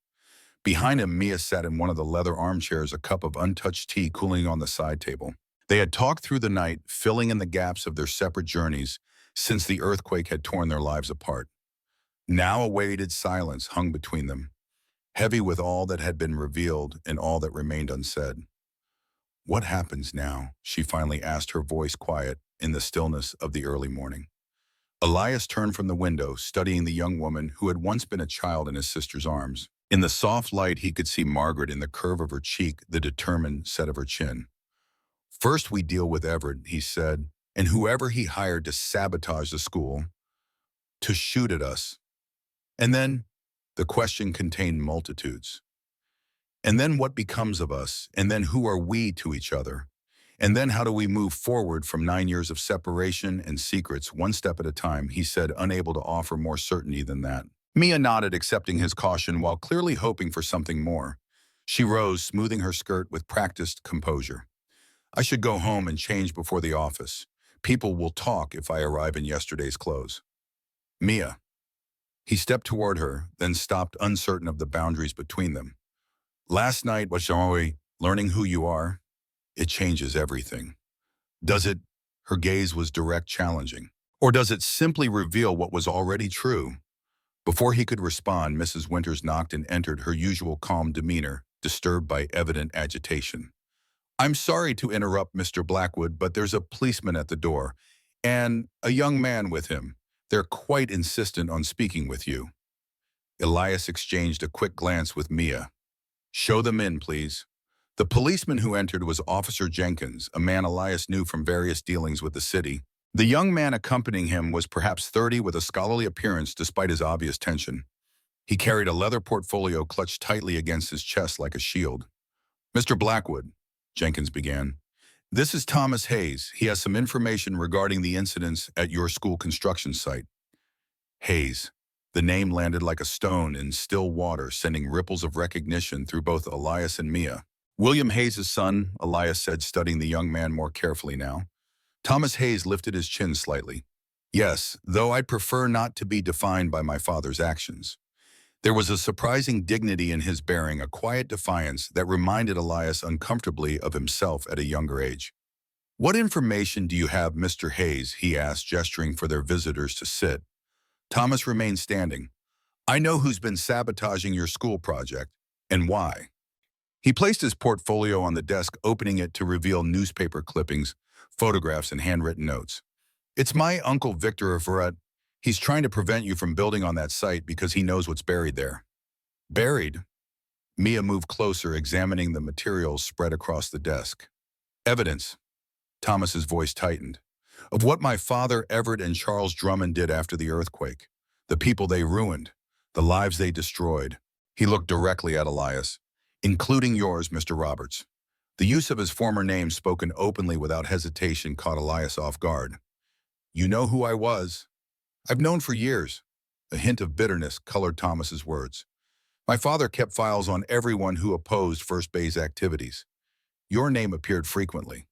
A: Behind him, Mia sat in one of the leather armchairs, a cup of untouched tea cooling on the side table. They had talked through the night, filling in the gaps of their separate journeys since the earthquake had torn their lives apart. Now a weighted silence hung between them, heavy with all that had been revealed and all that remained unsaid. "What happens now?" she finally asked, her voice quiet in the stillness of the early morning. Elias turned from the window, studying the young woman who had once been a child in his sister's arms. In the soft light, he could see Margaret in the curve of her cheek, the determined set of her chin. "First we deal with Everett," he said, "and whoever he hired to sabotage the school, to shoot at us. And then," the question contained multitudes. "And then what becomes of us? And then who are we to each other? And then how do we move forward from 9 years of separation and secrets, one step at a time," he said, unable to offer more certainty than that. Mia nodded, accepting his caution while clearly hoping for something more. She rose, smoothing her skirt with practiced composure. "I should go home and change before the office. People will talk if I arrive in yesterday's clothes." "Mia." He stepped toward her, then stopped, uncertain of the boundaries between them. "Last night, learning who you are, it changes everything. Does it?" Her gaze was direct, challenging. "Or does it simply reveal what was already true? Before he could respond, Mrs. Winters knocked and entered, her usual calm demeanor, disturbed by evident agitation. "I'm sorry to interrupt, Mr. Blackwood, but there's a policeman at the door, and a young man with him. They're quite insistent on speaking with you." Elias exchanged a quick glance with Mia. "Show them in, please." The policeman who entered was Officer Jenkins, a man Elias knew from various dealings with the city. The young man accompanying him was perhaps 30, with a scholarly appearance despite his obvious tension. He carried a leather portfolio clutched tightly against his chest like a shield. "Mr. Blackwood," Jenkins began, "this is Thomas Hayes. He has some information regarding the incidents at your school construction site." Hayes. The name landed like a stone in still water, sending ripples of recognition through both Elias and Mia. "William Hayes' son," Elias said, studying the young man more carefully now. Thomas Hayes lifted his chin slightly. "Yes, though I'd prefer not to be defined by my father's actions." There was a surprising dignity in his bearing, a quiet defiance that reminded Elias uncomfortably of himself at a younger age. "What information do you have, Mr. Hayes?" he asked, gesturing for their visitors to sit. Thomas remained standing. "I know who's been sabotaging your school project, and why." He placed his portfolio on the desk, opening it to reveal newspaper clippings, photographs, and handwritten notes. "It's my Uncle Victor Everett. He's trying to prevent you from building on that site because he knows what's buried there." "Buried?" Mia moved closer, examining the materials spread across the desk. "Evidence." Thomas's voice tightened. "Of what my father, Everett, and Charles Drummond did after the earthquake. The people they ruined. The lives they destroyed." He looked directly at Elias. "Including yours, Mr. Roberts." The use of his former name, spoken openly without hesitation, caught Elias off guard. "You know who I was?" "I've known for years." A hint of bitterness colored Thomas's words. "My father kept files on everyone who opposed First Bay's activities. Your name appeared frequently.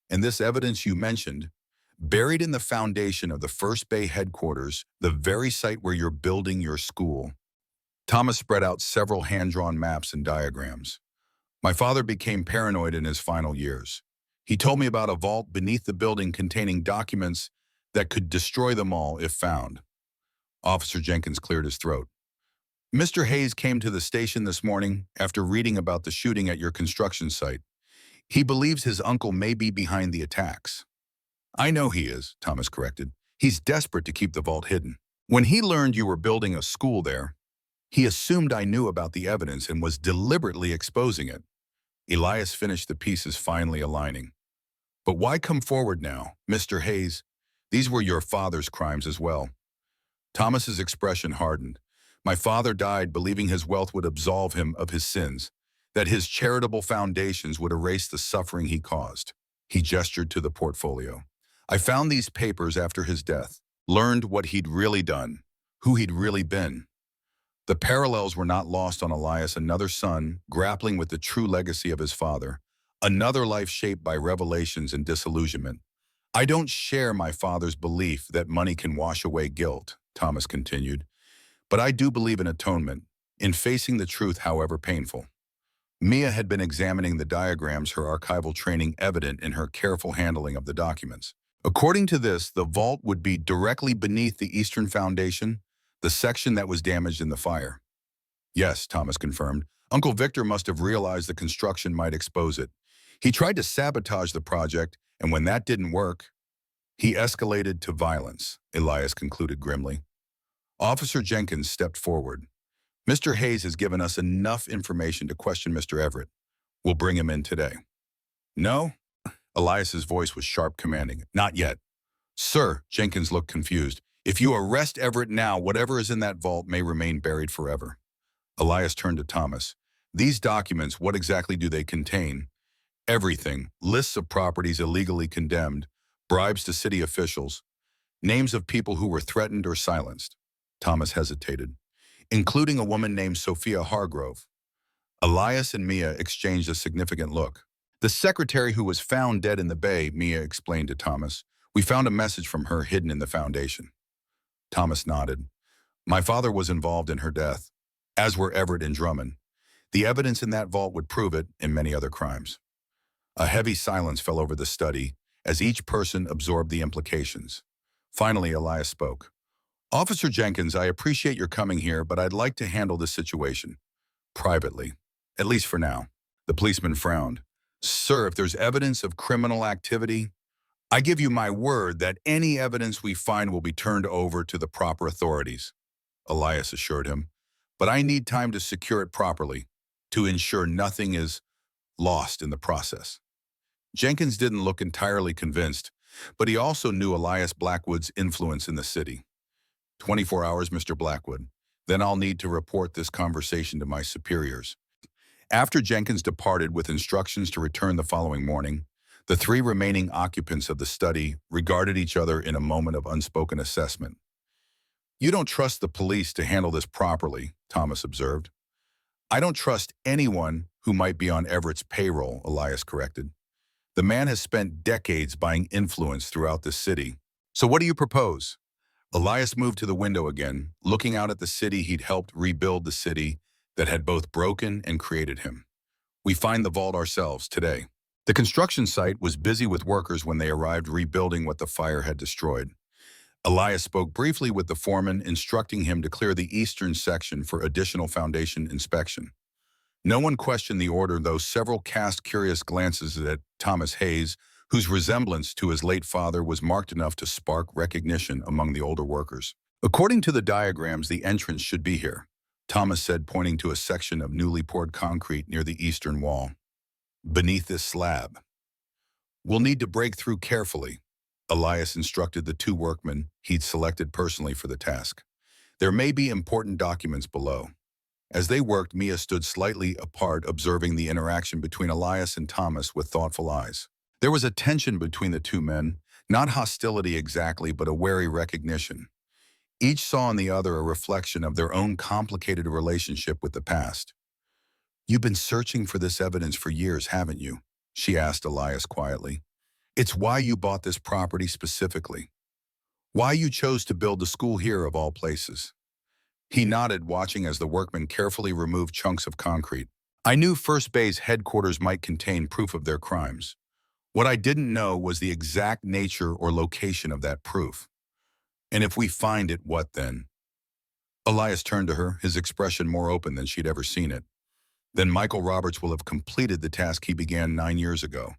A: And this evidence you mentioned, buried in the foundation of the First Bay headquarters, the very site where you're building your school." Thomas spread out several hand-drawn maps and diagrams. "My father became paranoid in his final years. He told me about a vault beneath the building containing documents that could destroy them all if found." Officer Jenkins cleared his throat. "Mr. Hayes came to the station this morning after reading about the shooting at your construction site. He believes his uncle may be behind the attacks." "I know he is," Thomas corrected. "He's desperate to keep the vault hidden. When he learned you were building a school there, he assumed I knew about the evidence and was deliberately exposing it." Elias finished the pieces, finally aligning. "But why come forward now, Mr. Hayes? These were your father's crimes as well." Thomas's expression hardened. "My father died believing his wealth would absolve him of his sins, that his charitable foundations would erase the suffering he caused." He gestured to the portfolio. "I found these papers after his death, learned what he'd really done, who he'd really been." The parallels were not lost on Elias, another son, grappling with the true legacy of his father, another life shaped by revelations and disillusionment. "I don't share my father's belief that money can wash away guilt," Thomas continued, "but I do believe in atonement, in facing the truth however painful." Mia had been examining the diagrams, her archival training evident in her careful handling of the documents. "According to this, the vault would be directly beneath the eastern foundation, the section that was damaged in the fire." "Yes," Thomas confirmed. "Uncle Victor must have realized the construction might expose it. He tried to sabotage the project, and when that didn't work, he escalated to violence," Elias concluded grimly. Officer Jenkins stepped forward. "Mr. Hayes has given us enough information to question Mr. Everett. We'll bring him in today." "No?" Elias's voice was sharp, commanding. "Not yet." "Sir," Jenkins looked confused, "if you arrest Everett now, whatever is in that vault may remain buried forever." Elias turned to Thomas. "These documents, what exactly do they contain?" "Everything. Lists of properties illegally condemned, bribes to city officials, names of people who were threatened or silenced." Thomas hesitated. "Including a woman named Sophia Hargrove." Elias and Mia exchanged a significant look. "The secretary who was found dead in the bay," Mia explained to Thomas. "We found a message from her hidden in the foundation." Thomas nodded. "My father was involved in her death, as were Everett and Drummond. The evidence in that vault would prove it, and many other crimes." A heavy silence fell over the study as each person absorbed the implications. Finally, Elias spoke. Officer Jenkins, I appreciate your coming here, but I'd like to handle this situation privately, at least for now. The policeman frowned. Sir, if there's evidence of criminal activity, I give you my word that any evidence we find will be turned over to the proper authorities, Elias assured him. But I need time to secure it properly, to ensure nothing is lost in the process. Jenkins didn't look entirely convinced, but he also knew Elias Blackwood's influence in the city. 24 hours, Mr. Blackwood. Then I'll need to report this conversation to my superiors. After Jenkins departed with instructions to return the following morning, the three remaining occupants of the study regarded each other in a moment of unspoken assessment. You don't trust the police to handle this properly, Thomas observed. I don't trust anyone who might be on Everett's payroll, Elias corrected. The man has spent decades buying influence throughout the city. So what do you propose? Elias moved to the window again, looking out at the city he'd helped rebuild, the city that had both broken and created him. We find the vault ourselves today. The construction site was busy with workers when they arrived, rebuilding what the fire had destroyed. Elias spoke briefly with the foreman, instructing him to clear the eastern section for additional foundation inspection. No one questioned the order, though several cast curious glances at Thomas Hayes, whose resemblance to his late father was marked enough to spark recognition among the older workers. According to the diagrams, the entrance should be here, Thomas said, pointing to a section of newly poured concrete near the eastern wall. Beneath this slab. We'll need to break through carefully, Elias instructed the two workmen he'd selected personally for the task. There may be important documents below. As they worked, Mia stood slightly apart, observing the interaction between Elias and Thomas with thoughtful eyes. There was a tension between the two men, not hostility exactly, but a wary recognition. Each saw in the other a reflection of their own complicated relationship with the past. You've been searching for this evidence for years, haven't you? She asked Elias quietly. It's why you bought this property specifically. Why you chose to build the school here of all places. He nodded, watching as the workmen carefully removed chunks of concrete. I knew First Bay's headquarters might contain proof of their crimes. What I didn't know was the exact nature or location of that proof. And if we find it, what then? Elias turned to her, his expression more open than she'd ever seen it. Then Michael Roberts will have completed the task he began 9 years ago,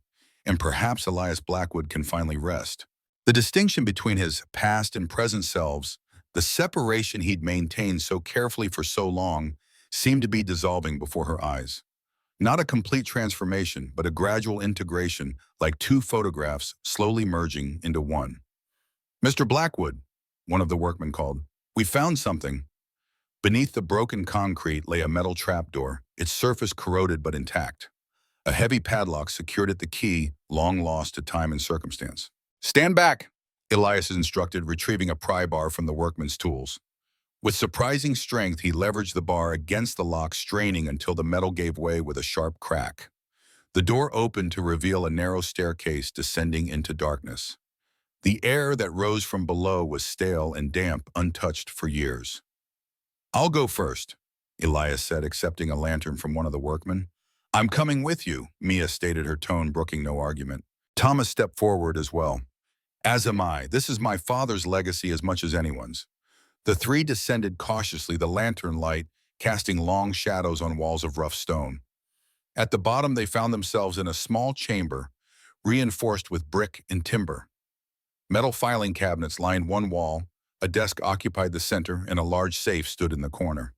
A: and perhaps Elias Blackwood can finally rest. The distinction between his past and present selves, the separation he'd maintained so carefully for so long, seemed to be dissolving before her eyes. Not a complete transformation, but a gradual integration, like two photographs slowly merging into one. Mr. Blackwood, one of the workmen called, we found something. Beneath the broken concrete lay a metal trapdoor, its surface corroded but intact. A heavy padlock secured it, the key, long lost to time and circumstance. Stand back, Elias instructed, retrieving a pry bar from the workman's tools. With surprising strength, he leveraged the bar against the lock, straining until the metal gave way with a sharp crack. The door opened to reveal a narrow staircase descending into darkness. The air that rose from below was stale and damp, untouched for years. I'll go first, Elias said, accepting a lantern from one of the workmen. I'm coming with you, Mia stated, her tone brooking no argument. Thomas stepped forward as well. As am I. This is my father's legacy as much as anyone's. The three descended cautiously, the lantern light casting long shadows on walls of rough stone. At the bottom, they found themselves in a small chamber, reinforced with brick and timber. Metal filing cabinets lined one wall, a desk occupied the center, and a large safe stood in the corner.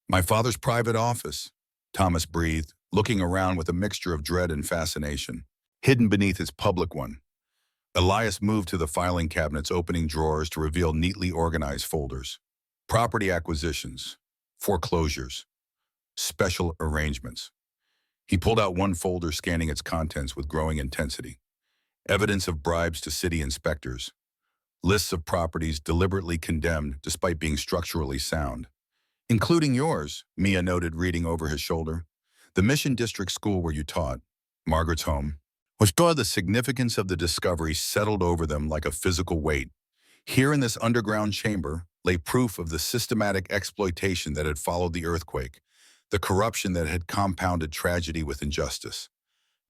A: My father's private office, Thomas breathed, looking around with a mixture of dread and fascination, hidden beneath his public one. Elias moved to the filing cabinets, opening drawers to reveal neatly organized folders. Property acquisitions, foreclosures, special arrangements. He pulled out one folder, scanning its contents with growing intensity. Evidence of bribes to city inspectors. Lists of properties deliberately condemned despite being structurally sound. Including yours, Mia noted, reading over his shoulder. The Mission District School where you taught, Margaret's home. The significance of the discovery settled over them like a physical weight. Here in this underground chamber lay proof of the systematic exploitation that had followed the earthquake, the corruption that had compounded tragedy with injustice.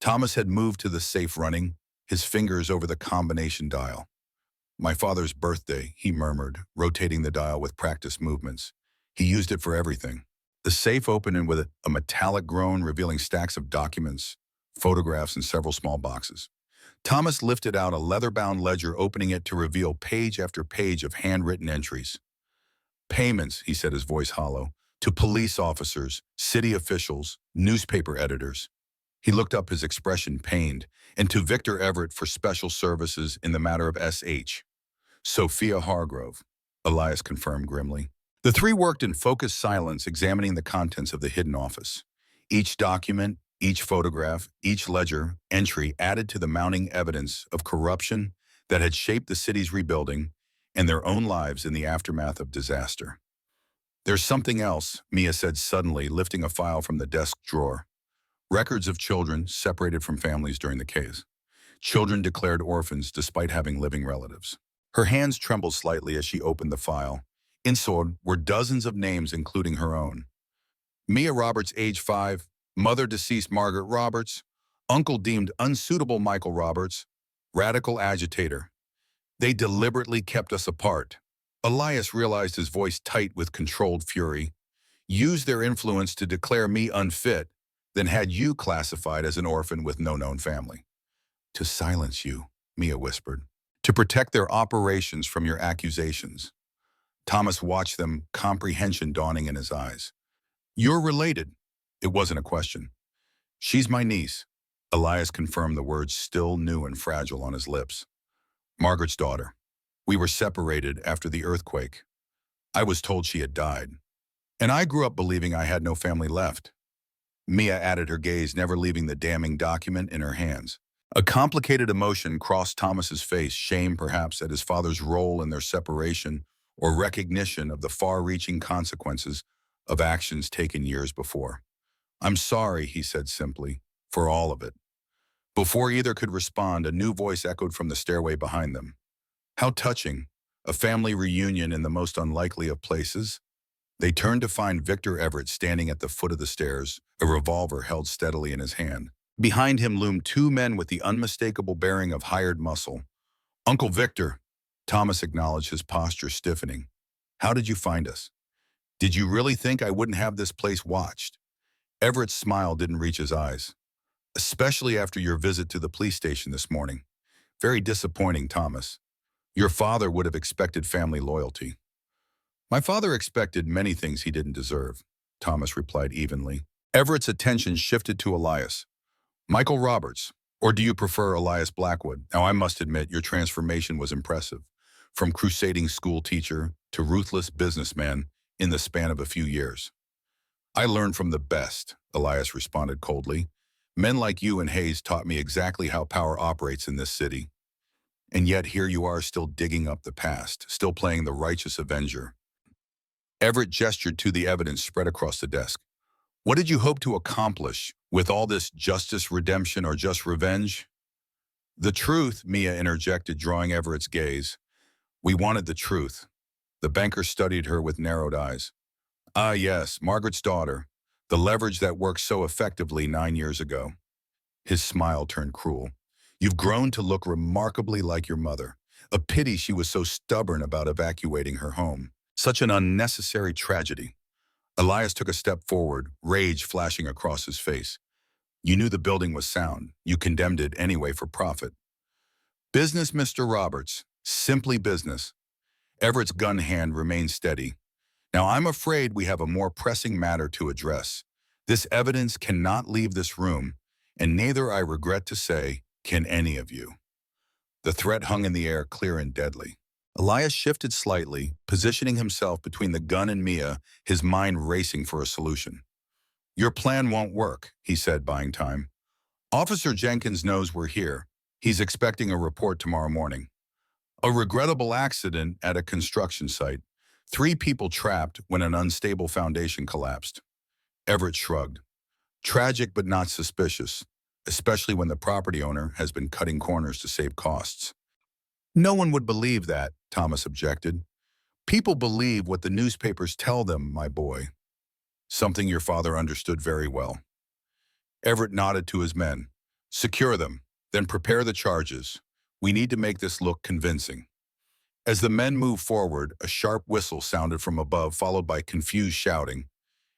A: Thomas had moved to the safe, running his fingers over the combination dial. My father's birthday, he murmured, rotating the dial with practiced movements. He used it for everything. The safe opened with a metallic groan revealing stacks of documents, photographs, and several small boxes. Thomas lifted out a leather-bound ledger, opening it to reveal page after page of handwritten entries. Payments, he said, his voice hollow, to police officers, city officials, newspaper editors. He looked up, his expression pained, and to Victor Everett for special services in the matter of S.H. Sophia Hargrove, Elias confirmed grimly. The three worked in focused silence, examining the contents of the hidden office. Each document, each photograph, each ledger entry added to the mounting evidence of corruption that had shaped the city's rebuilding and their own lives in the aftermath of disaster. There's something else, Mia said suddenly, lifting a file from the desk drawer. Records of children separated from families during the case. Children declared orphans despite having living relatives. Her hands trembled slightly as she opened the file. Inside were dozens of names, including her own. Mia Roberts, age 5, mother deceased Margaret Roberts, uncle deemed unsuitable Michael Roberts, radical agitator. They deliberately kept us apart. Elias realized, his voice tight with controlled fury. Used their influence to declare me unfit, then had you classified as an orphan with no known family. To silence you, Mia whispered. To protect their operations from your accusations. Thomas watched them, comprehension dawning in his eyes. You're related. It wasn't a question. She's my niece. Elias confirmed, the words still new and fragile on his lips. Margaret's daughter. We were separated after the earthquake. I was told she had died. And I grew up believing I had no family left. Mia added, her gaze never leaving the damning document in her hands. A complicated emotion crossed Thomas's face, shame perhaps at his father's role in their separation, or recognition of the far-reaching consequences of actions taken years before. I'm sorry, he said simply, for all of it. Before either could respond, a new voice echoed from the stairway behind them. How touching, a family reunion in the most unlikely of places. They turned to find Victor Everett standing at the foot of the stairs, a revolver held steadily in his hand. Behind him loomed two men with the unmistakable bearing of hired muscle. Uncle Victor, Thomas acknowledged, his posture stiffening. How did you find us? Did you really think I wouldn't have this place watched? Everett's smile didn't reach his eyes. Especially after your visit to the police station this morning. Very disappointing, Thomas. Your father would have expected family loyalty. My father expected many things he didn't deserve, Thomas replied evenly. Everett's attention shifted to Elias. Michael Roberts, or do you prefer Elias Blackwood? Now, I must admit, your transformation was impressive. From crusading school teacher to ruthless businessman in the span of a few years. I learned from the best, Elias responded coldly. Men like you and Hayes taught me exactly how power operates in this city. And yet here you are, still digging up the past, still playing the righteous avenger. Everett gestured to the evidence spread across the desk. What did you hope to accomplish with all this justice, redemption, or just revenge? The truth, Mia interjected, drawing Everett's gaze. We wanted the truth. The banker studied her with narrowed eyes. Ah, yes, Margaret's daughter, the leverage that worked so effectively 9 years ago. His smile turned cruel. You've grown to look remarkably like your mother. A pity she was so stubborn about evacuating her home. Such an unnecessary tragedy. Elias took a step forward, rage flashing across his face. You knew the building was sound. You condemned it anyway for profit. Business, Mr. Roberts. Simply business. Everett's gun hand remained steady. Now, I'm afraid we have a more pressing matter to address. This evidence cannot leave this room, and neither, I regret to say, can any of you. The threat hung in the air, clear and deadly. Elias shifted slightly, positioning himself between the gun and Mia, his mind racing for a solution. Your plan won't work, he said, buying time. Officer Jenkins knows we're here. He's expecting a report tomorrow morning. A regrettable accident at a construction site. 3 people trapped when an unstable foundation collapsed. Everett shrugged. Tragic but not suspicious, especially when the property owner has been cutting corners to save costs. No one would believe that, Thomas objected. People believe what the newspapers tell them, my boy. Something your father understood very well. Everett nodded to his men. Secure them, then prepare the charges. We need to make this look convincing. As the men moved forward, a sharp whistle sounded from above, followed by confused shouting.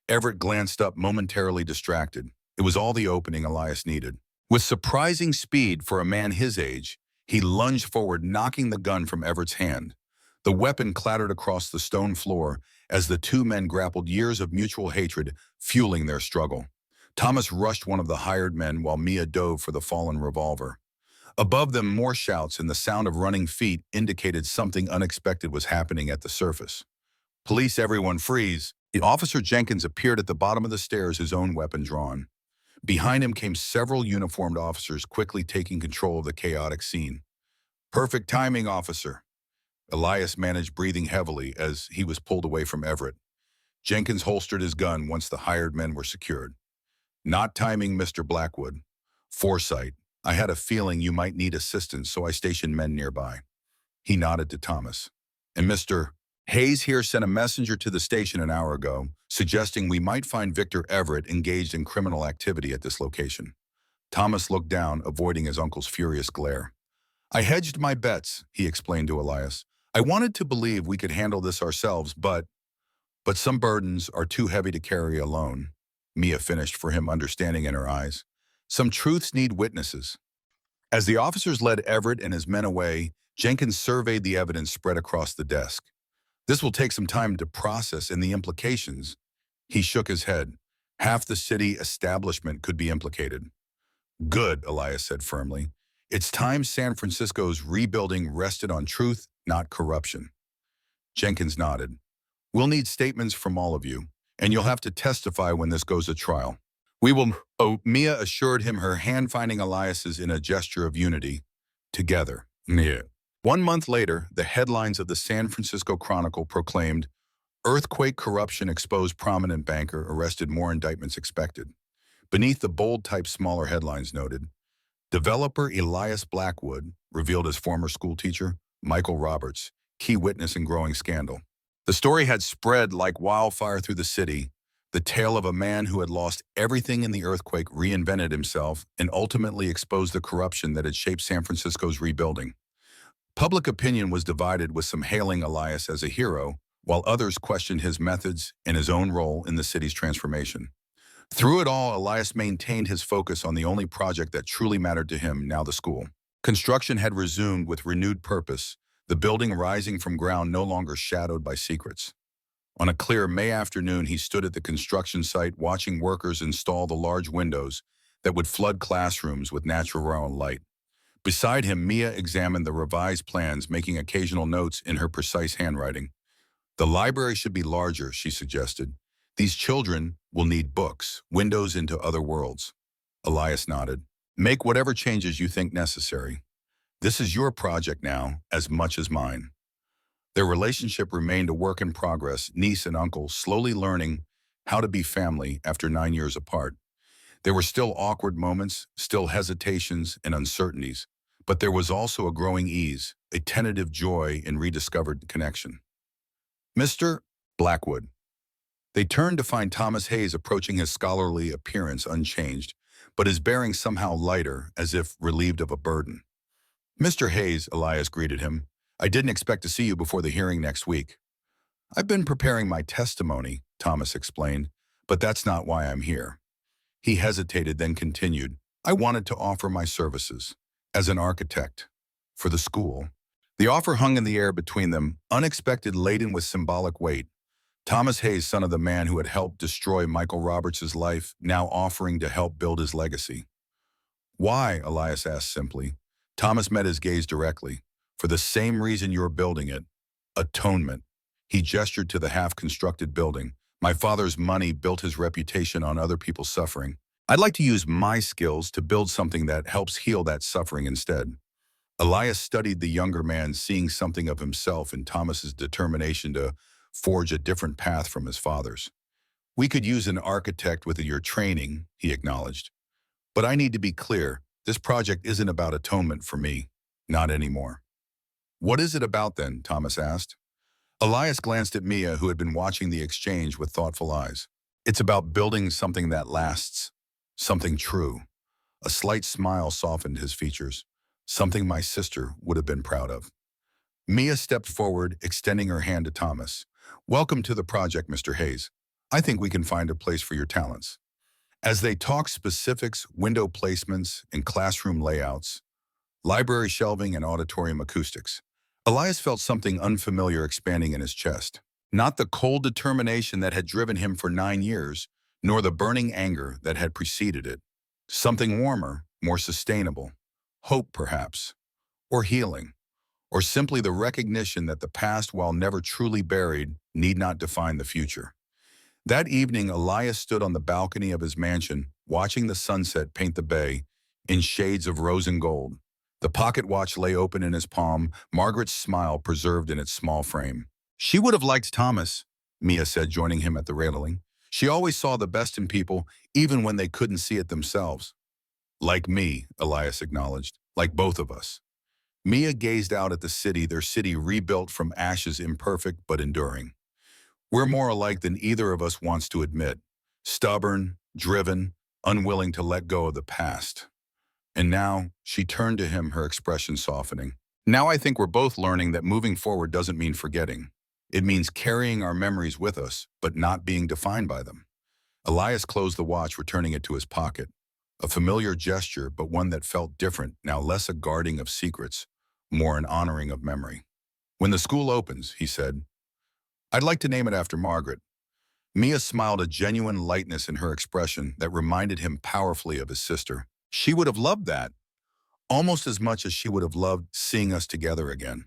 A: Everett glanced up, momentarily distracted. It was all the opening Elias needed. With surprising speed for a man his age, he lunged forward, knocking the gun from Everett's hand. The weapon clattered across the stone floor as the two men grappled, years of mutual hatred fueling their struggle. Thomas rushed one of the hired men while Mia dove for the fallen revolver. Above them, more shouts and the sound of running feet indicated something unexpected was happening at the surface. "Police, everyone freeze!" Officer Jenkins appeared at the bottom of the stairs, his own weapon drawn. Behind him came several uniformed officers, quickly taking control of the chaotic scene. "Perfect timing, officer." Elias managed, breathing heavily as he was pulled away from Everett. Jenkins holstered his gun once the hired men were secured. "Not timing, Mr. Blackwood. Foresight. I had a feeling you might need assistance, so I stationed men nearby." He nodded to Thomas. "And Mr. Hayes here sent a messenger to the station an hour ago, suggesting we might find Victor Everett engaged in criminal activity at this location." Thomas looked down, avoiding his uncle's furious glare. "I hedged my bets," he explained to Elias. "I wanted to believe we could handle this ourselves, but some burdens are too heavy to carry alone." Mia finished for him, understanding in her eyes. "Some truths need witnesses." As the officers led Everett and his men away, Jenkins surveyed the evidence spread across the desk. "This will take some time to process, and the implications." He shook his head. "Half the city establishment could be implicated." "Good," Elias said firmly. "It's time San Francisco's rebuilding rested on truth, not corruption." Jenkins nodded. "We'll need statements from all of you, and you'll have to testify when this goes to trial." "We will," Mia assured him, her hand finding Elias's in a gesture of unity. "Together." Mia. 1 month later, the headlines of the San Francisco Chronicle proclaimed, "Earthquake corruption exposed, prominent banker arrested, more indictments expected." Beneath the bold type, smaller headlines noted, "Developer Elias Blackwood revealed as former school teacher Michael Roberts, key witness in growing scandal." The story had spread like wildfire through the city, the tale of a man who had lost everything in the earthquake, reinvented himself, and ultimately exposed the corruption that had shaped San Francisco's rebuilding. Public opinion was divided, with some hailing Elias as a hero, while others questioned his methods and his own role in the city's transformation. Through it all, Elias maintained his focus on the only project that truly mattered to him, now the school. Construction had resumed with renewed purpose, the building rising from ground no longer shadowed by secrets. On a clear May afternoon, he stood at the construction site, watching workers install the large windows that would flood classrooms with natural light. Beside him, Mia examined the revised plans, making occasional notes in her precise handwriting. "The library should be larger," she suggested. "These children will need books, windows into other worlds." Elias nodded. "Make whatever changes you think necessary. This is your project now, as much as mine." Their relationship remained a work in progress, niece and uncle slowly learning how to be family after 9 years apart. There were still awkward moments, still hesitations and uncertainties, but there was also a growing ease, a tentative joy in rediscovered connection. "Mr. Blackwood." They turned to find Thomas Hayes approaching, his scholarly appearance unchanged, but his bearing somehow lighter, as if relieved of a burden. "Mr. Hayes," Elias greeted him, "I didn't expect to see you before the hearing next week." "I've been preparing my testimony," Thomas explained, "but that's not why I'm here." He hesitated, then continued, "I wanted to offer my services as an architect for the school." The offer hung in the air between them, unexpected, laden with symbolic weight. Thomas Hayes, son of the man who had helped destroy Michael Roberts' life, now offering to help build his legacy. "Why?" Elias asked simply. Thomas met his gaze directly. "For the same reason you're building it. Atonement." He gestured to the half-constructed building. "My father's money built his reputation on other people's suffering. I'd like to use my skills to build something that helps heal that suffering instead." Elias studied the younger man, seeing something of himself in Thomas's determination to forge a different path from his father's. "We could use an architect with your training," he acknowledged. "But I need to be clear, this project isn't about atonement for me. Not anymore." "What is it about then?" Thomas asked. Elias glanced at Mia, who had been watching the exchange with thoughtful eyes. "It's about building something that lasts, something true." A slight smile softened his features. "Something my sister would have been proud of." Mia stepped forward, extending her hand to Thomas. Welcome to the project, Mr. Hayes. I think we can find a place for your talents. As they talked specifics, window placements, and classroom layouts, library shelving and auditorium acoustics, Elias felt something unfamiliar expanding in his chest. Not the cold determination that had driven him for 9 years, nor the burning anger that had preceded it. Something warmer, more sustainable. Hope, perhaps. Or healing. Or simply the recognition that the past, while never truly buried, need not define the future. That evening, Elias stood on the balcony of his mansion, watching the sunset paint the bay in shades of rose and gold. The pocket watch lay open in his palm, Margaret's smile preserved in its small frame. She would have liked Thomas, Mia said, joining him at the railing. She always saw the best in people, even when they couldn't see it themselves. Like me, Elias acknowledged, like both of us. Mia gazed out at the city, their city rebuilt from ashes, imperfect but enduring. We're more alike than either of us wants to admit. Stubborn, driven, unwilling to let go of the past. And now, she turned to him, her expression softening. Now I think we're both learning that moving forward doesn't mean forgetting. It means carrying our memories with us, but not being defined by them. Elias closed the watch, returning it to his pocket. A familiar gesture, but one that felt different, now less a guarding of secrets, more an honoring of memory. When the school opens, he said, I'd like to name it after Margaret. Mia smiled, a genuine lightness in her expression that reminded him powerfully of his sister. She would have loved that, almost as much as she would have loved seeing us together again.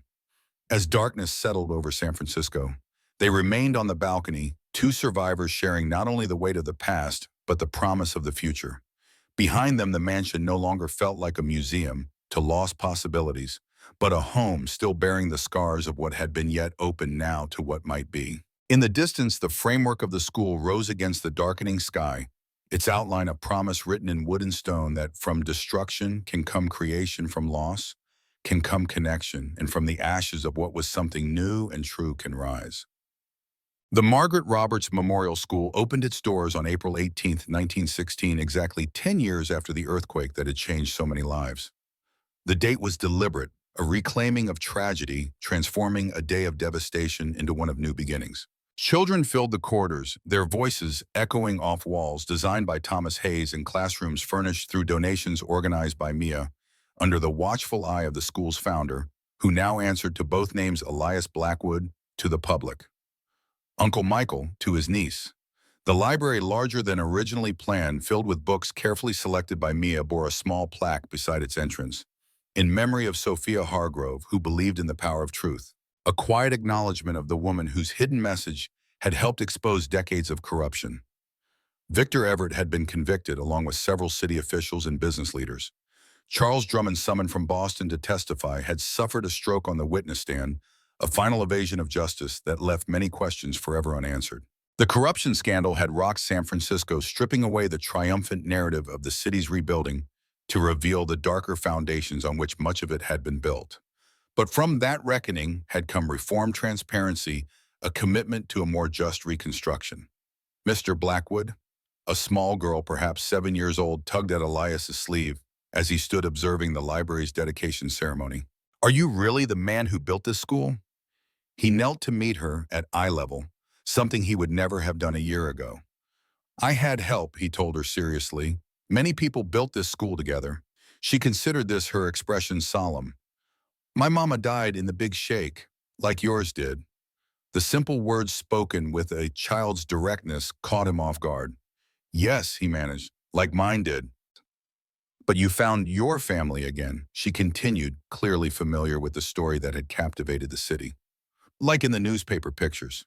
A: As darkness settled over San Francisco, they remained on the balcony, two survivors sharing not only the weight of the past, but the promise of the future. Behind them, the mansion no longer felt like a museum to lost possibilities, but a home still bearing the scars of what had been yet open now to what might be. In the distance, the framework of the school rose against the darkening sky, its outline a promise written in wood and stone that from destruction can come creation, from loss can come connection, and from the ashes of what was something new and true can rise. The Margaret Roberts Memorial School opened its doors on April 18, 1916, exactly 10 years after the earthquake that had changed so many lives. The date was deliberate, a reclaiming of tragedy, transforming a day of devastation into one of new beginnings. Children filled the corridors, their voices echoing off walls designed by Thomas Hayes and classrooms furnished through donations organized by Mia, under the watchful eye of the school's founder, who now answered to both names, Elias Blackwood, to the public. Uncle Michael, to his niece. The library, larger than originally planned, filled with books carefully selected by Mia, bore a small plaque beside its entrance, in memory of Sophia Hargrove, who believed in the power of truth, a quiet acknowledgement of the woman whose hidden message had helped expose decades of corruption. Victor Everett had been convicted, along with several city officials and business leaders. Charles Drummond, summoned from Boston to testify, had suffered a stroke on the witness stand, a final evasion of justice that left many questions forever unanswered. The corruption scandal had rocked San Francisco, stripping away the triumphant narrative of the city's rebuilding to reveal the darker foundations on which much of it had been built. But from that reckoning had come reform, transparency, a commitment to a more just reconstruction. Mr. Blackwood, a small girl, perhaps 7 years old, tugged at Elias's sleeve as he stood observing the library's dedication ceremony. Are you really the man who built this school? He knelt to meet her at eye level, something he would never have done a year ago. I had help, he told her seriously. Many people built this school together. She considered this, her expression solemn. My mama died in the big shake, like yours did. The simple words spoken with a child's directness caught him off guard. Yes, he managed, like mine did. But you found your family again, she continued, clearly familiar with the story that had captivated the city. Like in the newspaper pictures.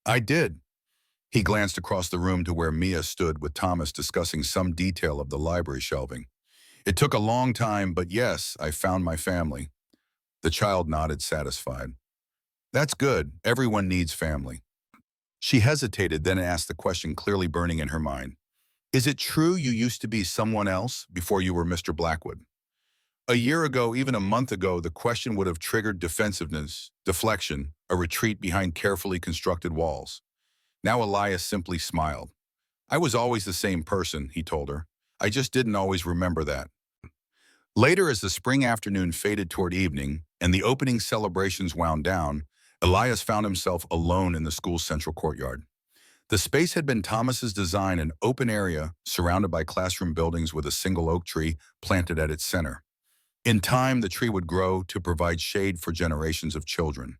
A: I did. He glanced across the room to where Mia stood with Thomas discussing some detail of the library shelving. It took a long time, but yes, I found my family. The child nodded, satisfied. That's good. Everyone needs family. She hesitated, then asked the question clearly burning in her mind. Is it true you used to be someone else before you were Mr. Blackwood? A year ago, even a month ago, the question would have triggered defensiveness, deflection, a retreat behind carefully constructed walls. Now Elias simply smiled. I was always the same person, he told her. I just didn't always remember that. Later, as the spring afternoon faded toward evening, and the opening celebrations wound down, Elias found himself alone in the school's central courtyard. The space had been Thomas's design, an open area surrounded by classroom buildings with a single oak tree planted at its center. In time, the tree would grow to provide shade for generations of children.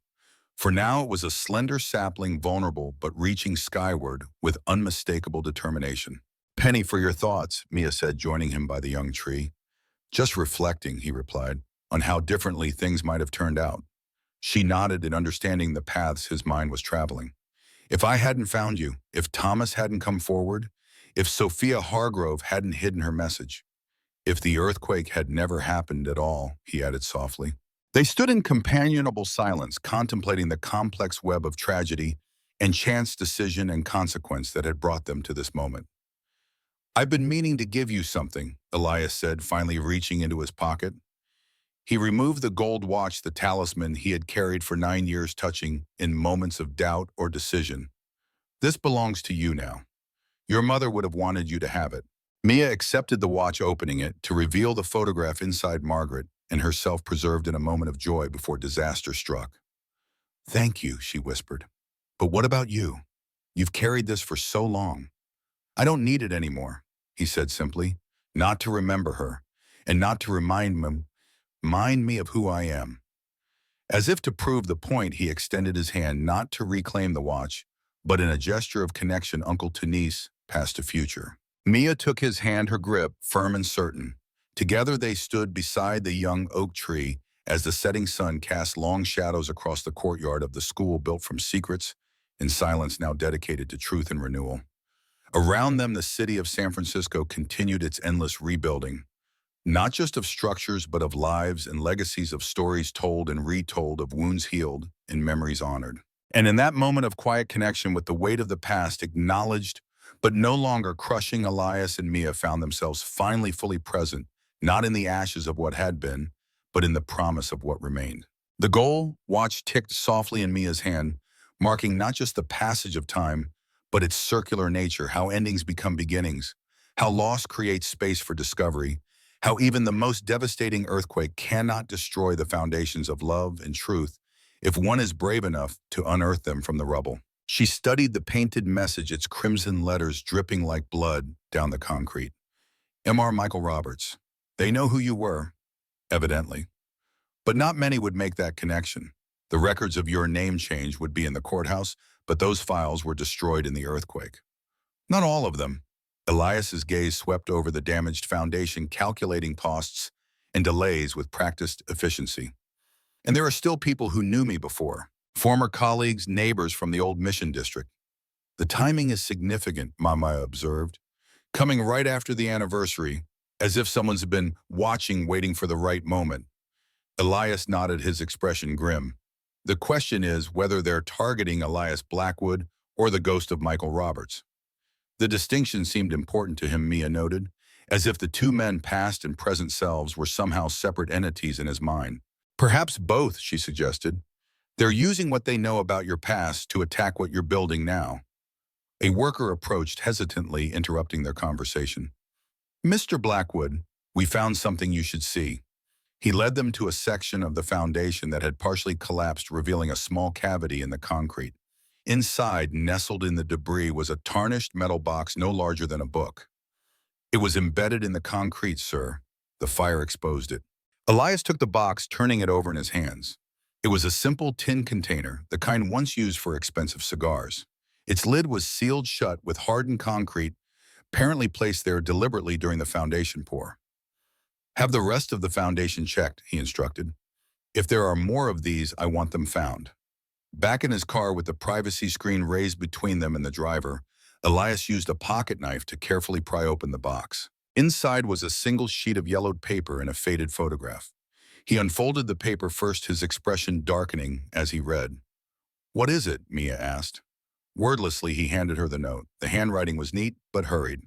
A: For now, it was a slender sapling, vulnerable but reaching skyward with unmistakable determination. "Penny for your thoughts," Mia said, joining him by the young tree. "Just reflecting," he replied, "on how differently things might have turned out." She nodded in understanding the paths his mind was traveling. "If I hadn't found you, if Thomas hadn't come forward, if Sophia Hargrove hadn't hidden her message, if the earthquake had never happened at all," he added softly. They stood in companionable silence, contemplating the complex web of tragedy and chance, decision, and consequence that had brought them to this moment. "I've been meaning to give you something," Elias said, finally reaching into his pocket. He removed the gold watch, the talisman he had carried for 9 years, touching in moments of doubt or decision. "This belongs to you now. Your mother would have wanted you to have it." Mia accepted the watch, opening it to reveal the photograph inside Margaret and herself, preserved in a moment of joy before disaster struck. "Thank you," she whispered. "But what about you? You've carried this for so long." "I don't need it anymore," he said simply, "not to remember her, and not to remind me of who I am." As if to prove the point, he extended his hand, not to reclaim the watch, but in a gesture of connection, uncle to niece, past to future. Mia took his hand, her grip firm and certain. Together they stood beside the young oak tree as the setting sun cast long shadows across the courtyard of the school built from secrets and silence, now dedicated to truth and renewal. Around them, the city of San Francisco continued its endless rebuilding, not just of structures, but of lives and legacies, of stories told and retold, of wounds healed and memories honored. And in that moment of quiet connection with the weight of the past acknowledged but no longer crushing, Elias and Mia found themselves finally fully present, not in the ashes of what had been, but in the promise of what remained. The gold watch ticked softly in Mia's hand, marking not just the passage of time, but its circular nature, how endings become beginnings, how loss creates space for discovery, how even the most devastating earthquake cannot destroy the foundations of love and truth if one is brave enough to unearth them from the rubble. She studied the painted message, its crimson letters dripping like blood down the concrete. "M.R. Michael Roberts. They know who you were, evidently. But not many would make that connection. The records of your name change would be in the courthouse, but those files were destroyed in the earthquake." "Not all of them." Elias's gaze swept over the damaged foundation, calculating costs and delays with practiced efficiency. "And there are still people who knew me before. Former colleagues, neighbors from the old Mission District." "The timing is significant," Mama observed, "coming right after the anniversary, as if someone's been watching, waiting for the right moment." Elias nodded, his expression grim. "The question is whether they're targeting Elias Blackwood or the ghost of Michael Roberts." The distinction seemed important to him, Mia noted, as if the two men, past and present selves, were somehow separate entities in his mind. "Perhaps both," she suggested. "They're using what they know about your past to attack what you're building now." A worker approached hesitantly, interrupting their conversation. "Mr. Blackwood, we found something you should see." He led them to a section of the foundation that had partially collapsed, revealing a small cavity in the concrete. Inside, nestled in the debris, was a tarnished metal box no larger than a book. "It was embedded in the concrete, sir. The fire exposed it." Elias took the box, turning it over in his hands. It was a simple tin container, the kind once used for expensive cigars. Its lid was sealed shut with hardened concrete, apparently placed there deliberately during the foundation pour. "Have the rest of the foundation checked," he instructed. "If there are more of these, I want them found." Back in his car, with the privacy screen raised between them and the driver, Elias used a pocket knife to carefully pry open the box. Inside was a single sheet of yellowed paper and a faded photograph. He unfolded the paper first, his expression darkening as he read. "What is it?" Mia asked. Wordlessly, he handed her the note. The handwriting was neat, but hurried.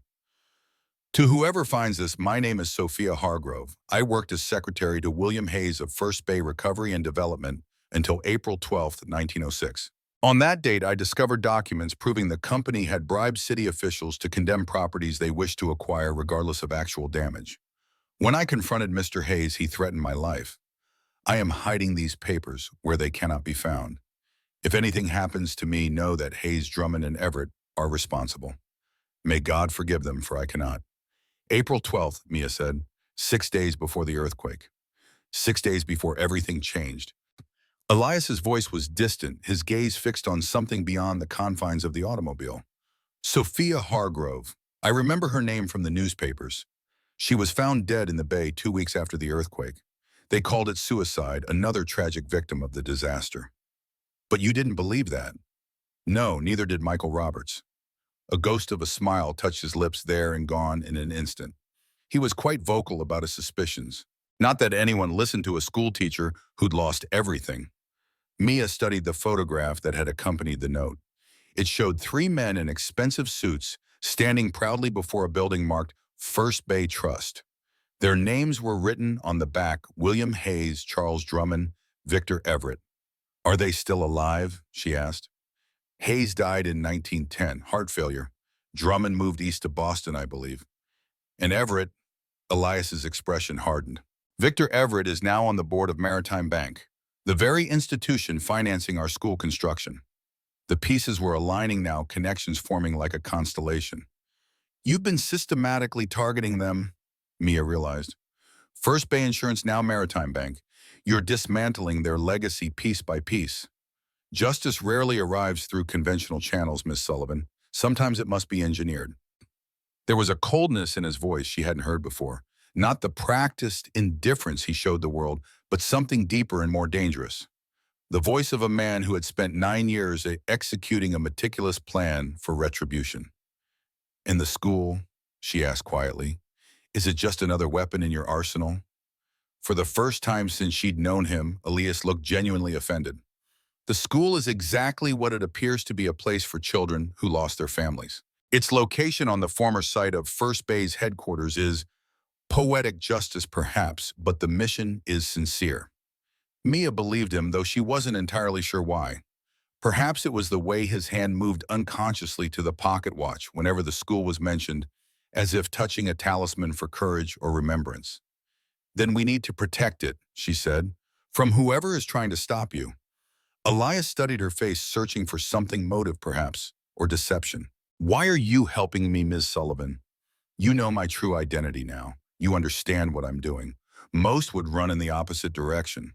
A: "To whoever finds this, my name is Sophia Hargrove. I worked as secretary to William Hayes of First Bay Recovery and Development until April 12, 1906. On that date, I discovered documents proving the company had bribed city officials to condemn properties they wished to acquire regardless of actual damage. When I confronted Mr. Hayes, he threatened my life. I am hiding these papers where they cannot be found. If anything happens to me, know that Hayes, Drummond, and Everett are responsible. May God forgive them, for I cannot. April 12th, Mia said, 6 days before the earthquake. 6 days before everything changed. Elias's voice was distant, his gaze fixed on something beyond the confines of the automobile. Sophia Hargrove. I remember her name from the newspapers. She was found dead in the bay 2 weeks after the earthquake. They called it suicide, another tragic victim of the disaster. But you didn't believe that. No, neither did Michael Roberts. A ghost of a smile touched his lips, there and gone in an instant. He was quite vocal about his suspicions. Not that anyone listened to a schoolteacher who'd lost everything. Mia studied the photograph that had accompanied the note. It showed three men in expensive suits standing proudly before a building marked First Bay Trust. Their names were written on the back: William Hayes, Charles Drummond, Victor Everett. Are they still alive? She asked. Hayes died in 1910, heart failure. Drummond moved east to Boston, I believe. And Everett, Elias's expression hardened. Victor Everett is now on the board of Maritime Bank, the very institution financing our school construction. The pieces were aligning now, connections forming like a constellation. You've been systematically targeting them, Mia realized. First Bay Insurance, now Maritime Bank. You're dismantling their legacy piece by piece. Justice rarely arrives through conventional channels, Miss Sullivan. Sometimes it must be engineered. There was a coldness in his voice she hadn't heard before. Not the practiced indifference he showed the world, but something deeper and more dangerous. The voice of a man who had spent 9 years executing a meticulous plan for retribution. In the school, she asked quietly, is it just another weapon in your arsenal? For the first time since she'd known him, Elias looked genuinely offended. The school is exactly what it appears to be: a place for children who lost their families. Its location on the former site of First Bay's headquarters is poetic justice, perhaps, but the mission is sincere. Mia believed him, though she wasn't entirely sure why. Perhaps it was the way his hand moved unconsciously to the pocket watch whenever the school was mentioned, as if touching a talisman for courage or remembrance. Then we need to protect it, she said, from whoever is trying to stop you. Elias studied her face, searching for something: motive, perhaps, or deception. Why are you helping me, Ms. Sullivan? You know my true identity now. You understand what I'm doing. Most would run in the opposite direction.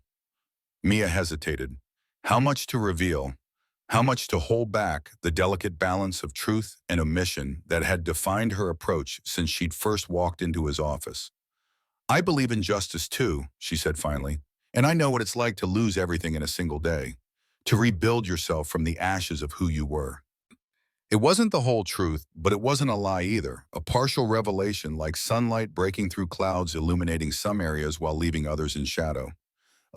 A: Mia hesitated. How much to reveal? How much to hold back? The delicate balance of truth and omission that had defined her approach since she'd first walked into his office. I believe in justice too, she said finally, and I know what it's like to lose everything in a single day, to rebuild yourself from the ashes of who you were. It wasn't the whole truth, but it wasn't a lie either, a partial revelation, like sunlight breaking through clouds, illuminating some areas while leaving others in shadow.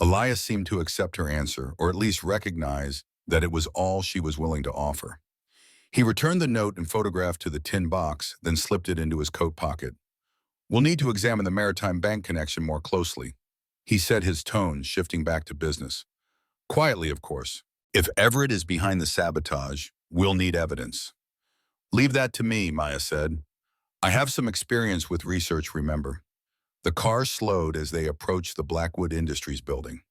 A: Elias seemed to accept her answer, or at least recognize that it was all she was willing to offer. He returned the note and photograph to the tin box, then slipped it into his coat pocket. We'll need to examine the Maritime Bank connection more closely, he said, his tone shifting back to business. Quietly, of course. If Everett is behind the sabotage, we'll need evidence. Leave that to me, Maya said. I have some experience with research, remember. The car slowed as they approached the Blackwood Industries building.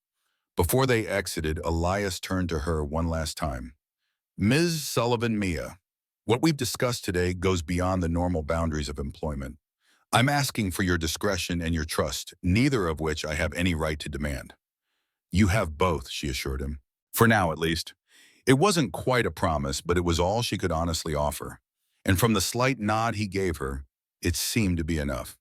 A: Before they exited, Elias turned to her one last time. Ms. Sullivan, Mia, what we've discussed today goes beyond the normal boundaries of employment. I'm asking for your discretion and your trust, neither of which I have any right to demand. You have both, she assured him. For now, at least. It wasn't quite a promise, but it was all she could honestly offer. And from the slight nod he gave her, it seemed to be enough.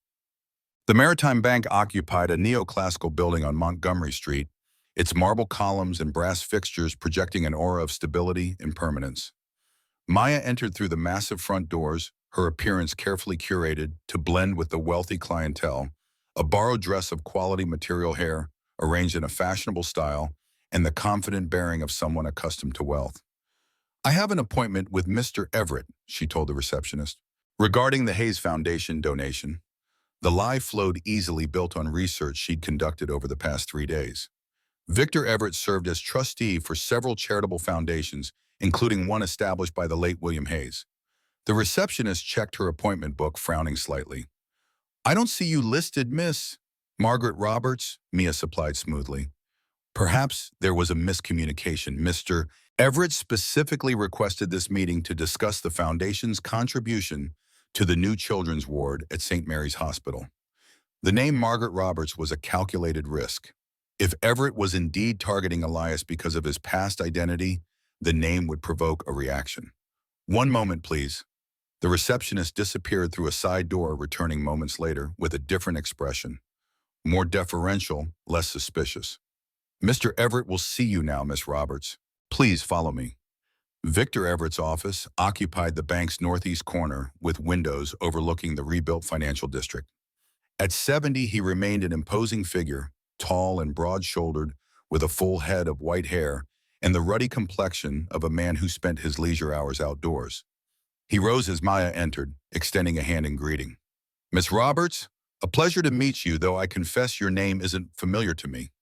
A: The Maritime Bank occupied a neoclassical building on Montgomery Street, its marble columns and brass fixtures projecting an aura of stability and permanence. Maya entered through the massive front doors, her appearance carefully curated to blend with the wealthy clientele, a borrowed dress of quality material, hair arranged in a fashionable style, and the confident bearing of someone accustomed to wealth. I have an appointment with Mr. Everett, she told the receptionist, regarding the Hayes Foundation donation. The lie flowed easily, built on research she'd conducted over the past 3 days. Victor Everett served as trustee for several charitable foundations, including one established by the late William Hayes. The receptionist checked her appointment book, frowning slightly. I don't see you listed, Miss Margaret Roberts, Mia supplied smoothly. Perhaps there was a miscommunication. Mr. Everett specifically requested this meeting to discuss the Foundation's contribution to the new children's ward at St. Mary's Hospital. The name Margaret Roberts was a calculated risk. If Everett was indeed targeting Elias because of his past identity, the name would provoke a reaction. "One moment, please." The receptionist disappeared through a side door, returning moments later with a different expression. More deferential, less suspicious. "Mr. Everett will see you now, Miss Roberts. Please follow me." Victor Everett's office occupied the bank's northeast corner with windows overlooking the rebuilt financial district. At 70, he remained an imposing figure, tall and broad-shouldered, with a full head of white hair and the ruddy complexion of a man who spent his leisure hours outdoors. He rose as Maya entered, extending a hand in greeting. "Miss Roberts, a pleasure to meet you, though I confess your name isn't familiar to me."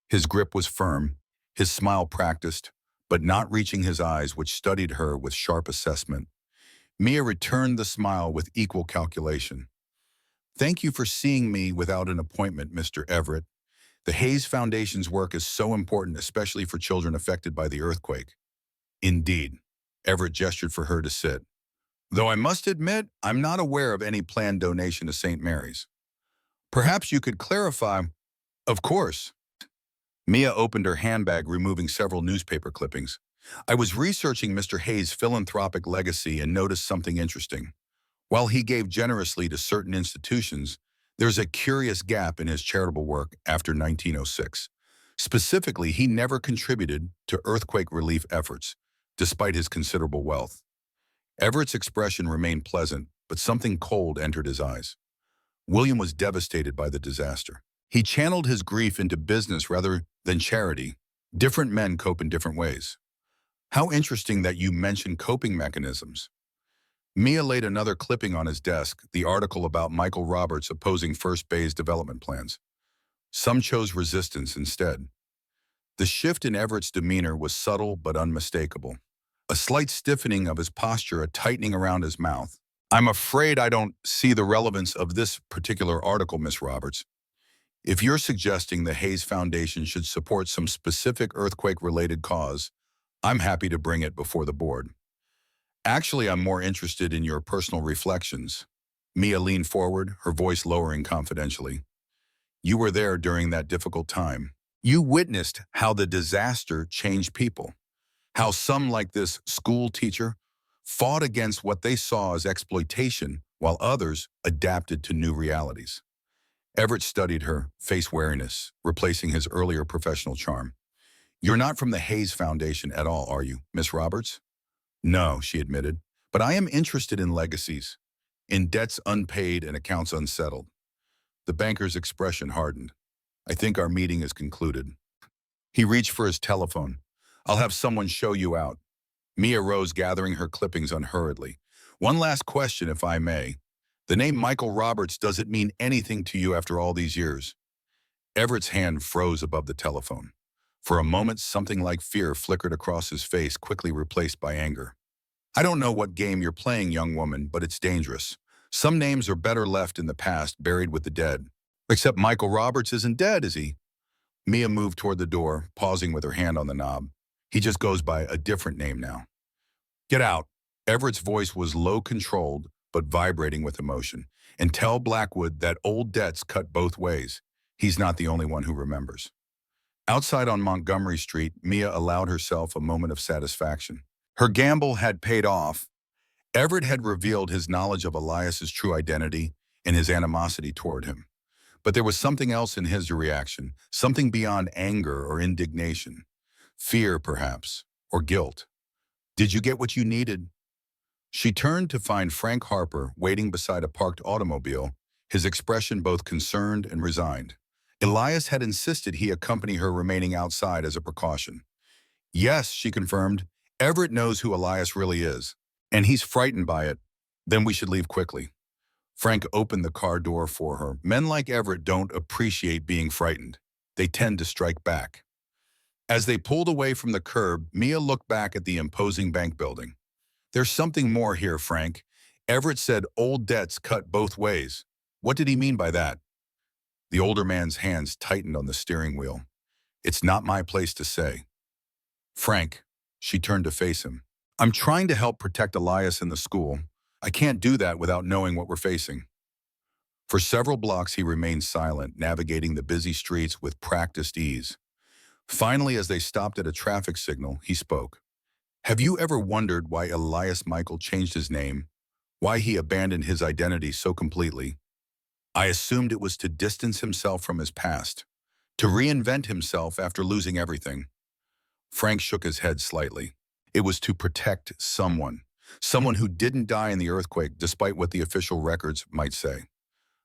A: His grip was firm, his smile practiced, but not reaching his eyes, which studied her with sharp assessment. Mia returned the smile with equal calculation. "Thank you for seeing me without an appointment, Mr. Everett. The Hayes Foundation's work is so important, especially for children affected by the earthquake." "Indeed." Everett gestured for her to sit. "Though I must admit, I'm not aware of any planned donation to St. Mary's." "Perhaps you could clarify." "Of course." Mia opened her handbag, removing several newspaper clippings. "I was researching Mr. Hayes' philanthropic legacy and noticed something interesting. While he gave generously to certain institutions, there's a curious gap in his charitable work after 1906. Specifically, he never contributed to earthquake relief efforts, despite his considerable wealth." Everett's expression remained pleasant, but something cold entered his eyes. William was devastated by the disaster. He channeled his grief into business rather than charity. Different men cope in different ways. "How interesting that you mentioned coping mechanisms." Mia laid another clipping on his desk, the article about Michael Roberts opposing First Bay's development plans. Some chose resistance instead. The shift in Everett's demeanor was subtle but unmistakable. A slight stiffening of his posture, a tightening around his mouth. "I'm afraid I don't see the relevance of this particular article, Miss Roberts. If you're suggesting the Hayes Foundation should support some specific earthquake-related cause, I'm happy to bring it before the board. Actually, I'm more interested in your personal reflections." Mia leaned forward, her voice lowering confidentially. "You were there during that difficult time. You witnessed how the disaster changed people. How some, like this school teacher, fought against what they saw as exploitation, while others adapted to new realities." Everett studied her, face wariness, replacing his earlier professional charm. "You're not from the Hayes Foundation at all, are you, Miss Roberts?" "No," she admitted, "but I am interested in legacies, in debts unpaid and accounts unsettled." The banker's expression hardened. "I think our meeting is concluded." He reached for his telephone. "I'll have someone show you out." Mia rose, gathering her clippings unhurriedly. "One last question, if I may. The name Michael Roberts, does it mean anything to you after all these years?" Everett's hand froze above the telephone. For a moment, something like fear flickered across his face, quickly replaced by anger. "I don't know what game you're playing, young woman, but it's dangerous. Some names are better left in the past, buried with the dead." "Except Michael Roberts isn't dead, is he?" Mia moved toward the door, pausing with her hand on the knob. "He just goes by a different name now." "Get out." Everett's voice was low, controlled, but vibrating with emotion. "And tell Blackwood that old debts cut both ways. He's not the only one who remembers." Outside on Montgomery Street, Mia allowed herself a moment of satisfaction. Her gamble had paid off. Everett had revealed his knowledge of Elias's true identity and his animosity toward him. But there was something else in his reaction, something beyond anger or indignation. Fear, perhaps, or guilt. "Did you get what you needed?" She turned to find Frank Harper waiting beside a parked automobile, his expression both concerned and resigned. Elias had insisted he accompany her, remaining outside as a precaution. "Yes," she confirmed, "Everett knows who Elias really is, and he's frightened by it. Then we should leave quickly." Frank opened the car door for her. Men like Everett don't appreciate being frightened. They tend to strike back. As they pulled away from the curb, Mia looked back at the imposing bank building. "There's something more here, Frank. Everett said old debts cut both ways. What did he mean by that?" The older man's hands tightened on the steering wheel. It's not my place to say. Frank, she turned to face him. I'm trying to help protect Elias in the school. I can't do that without knowing what we're facing. For several blocks, he remained silent, navigating the busy streets with practiced ease. Finally, as they stopped at a traffic signal, he spoke. Have you ever wondered why Elias Michael changed his name? Why he abandoned his identity so completely? I assumed it was to distance himself from his past, to reinvent himself after losing everything. Frank shook his head slightly. It was to protect someone who didn't die in the earthquake despite what the official records might say.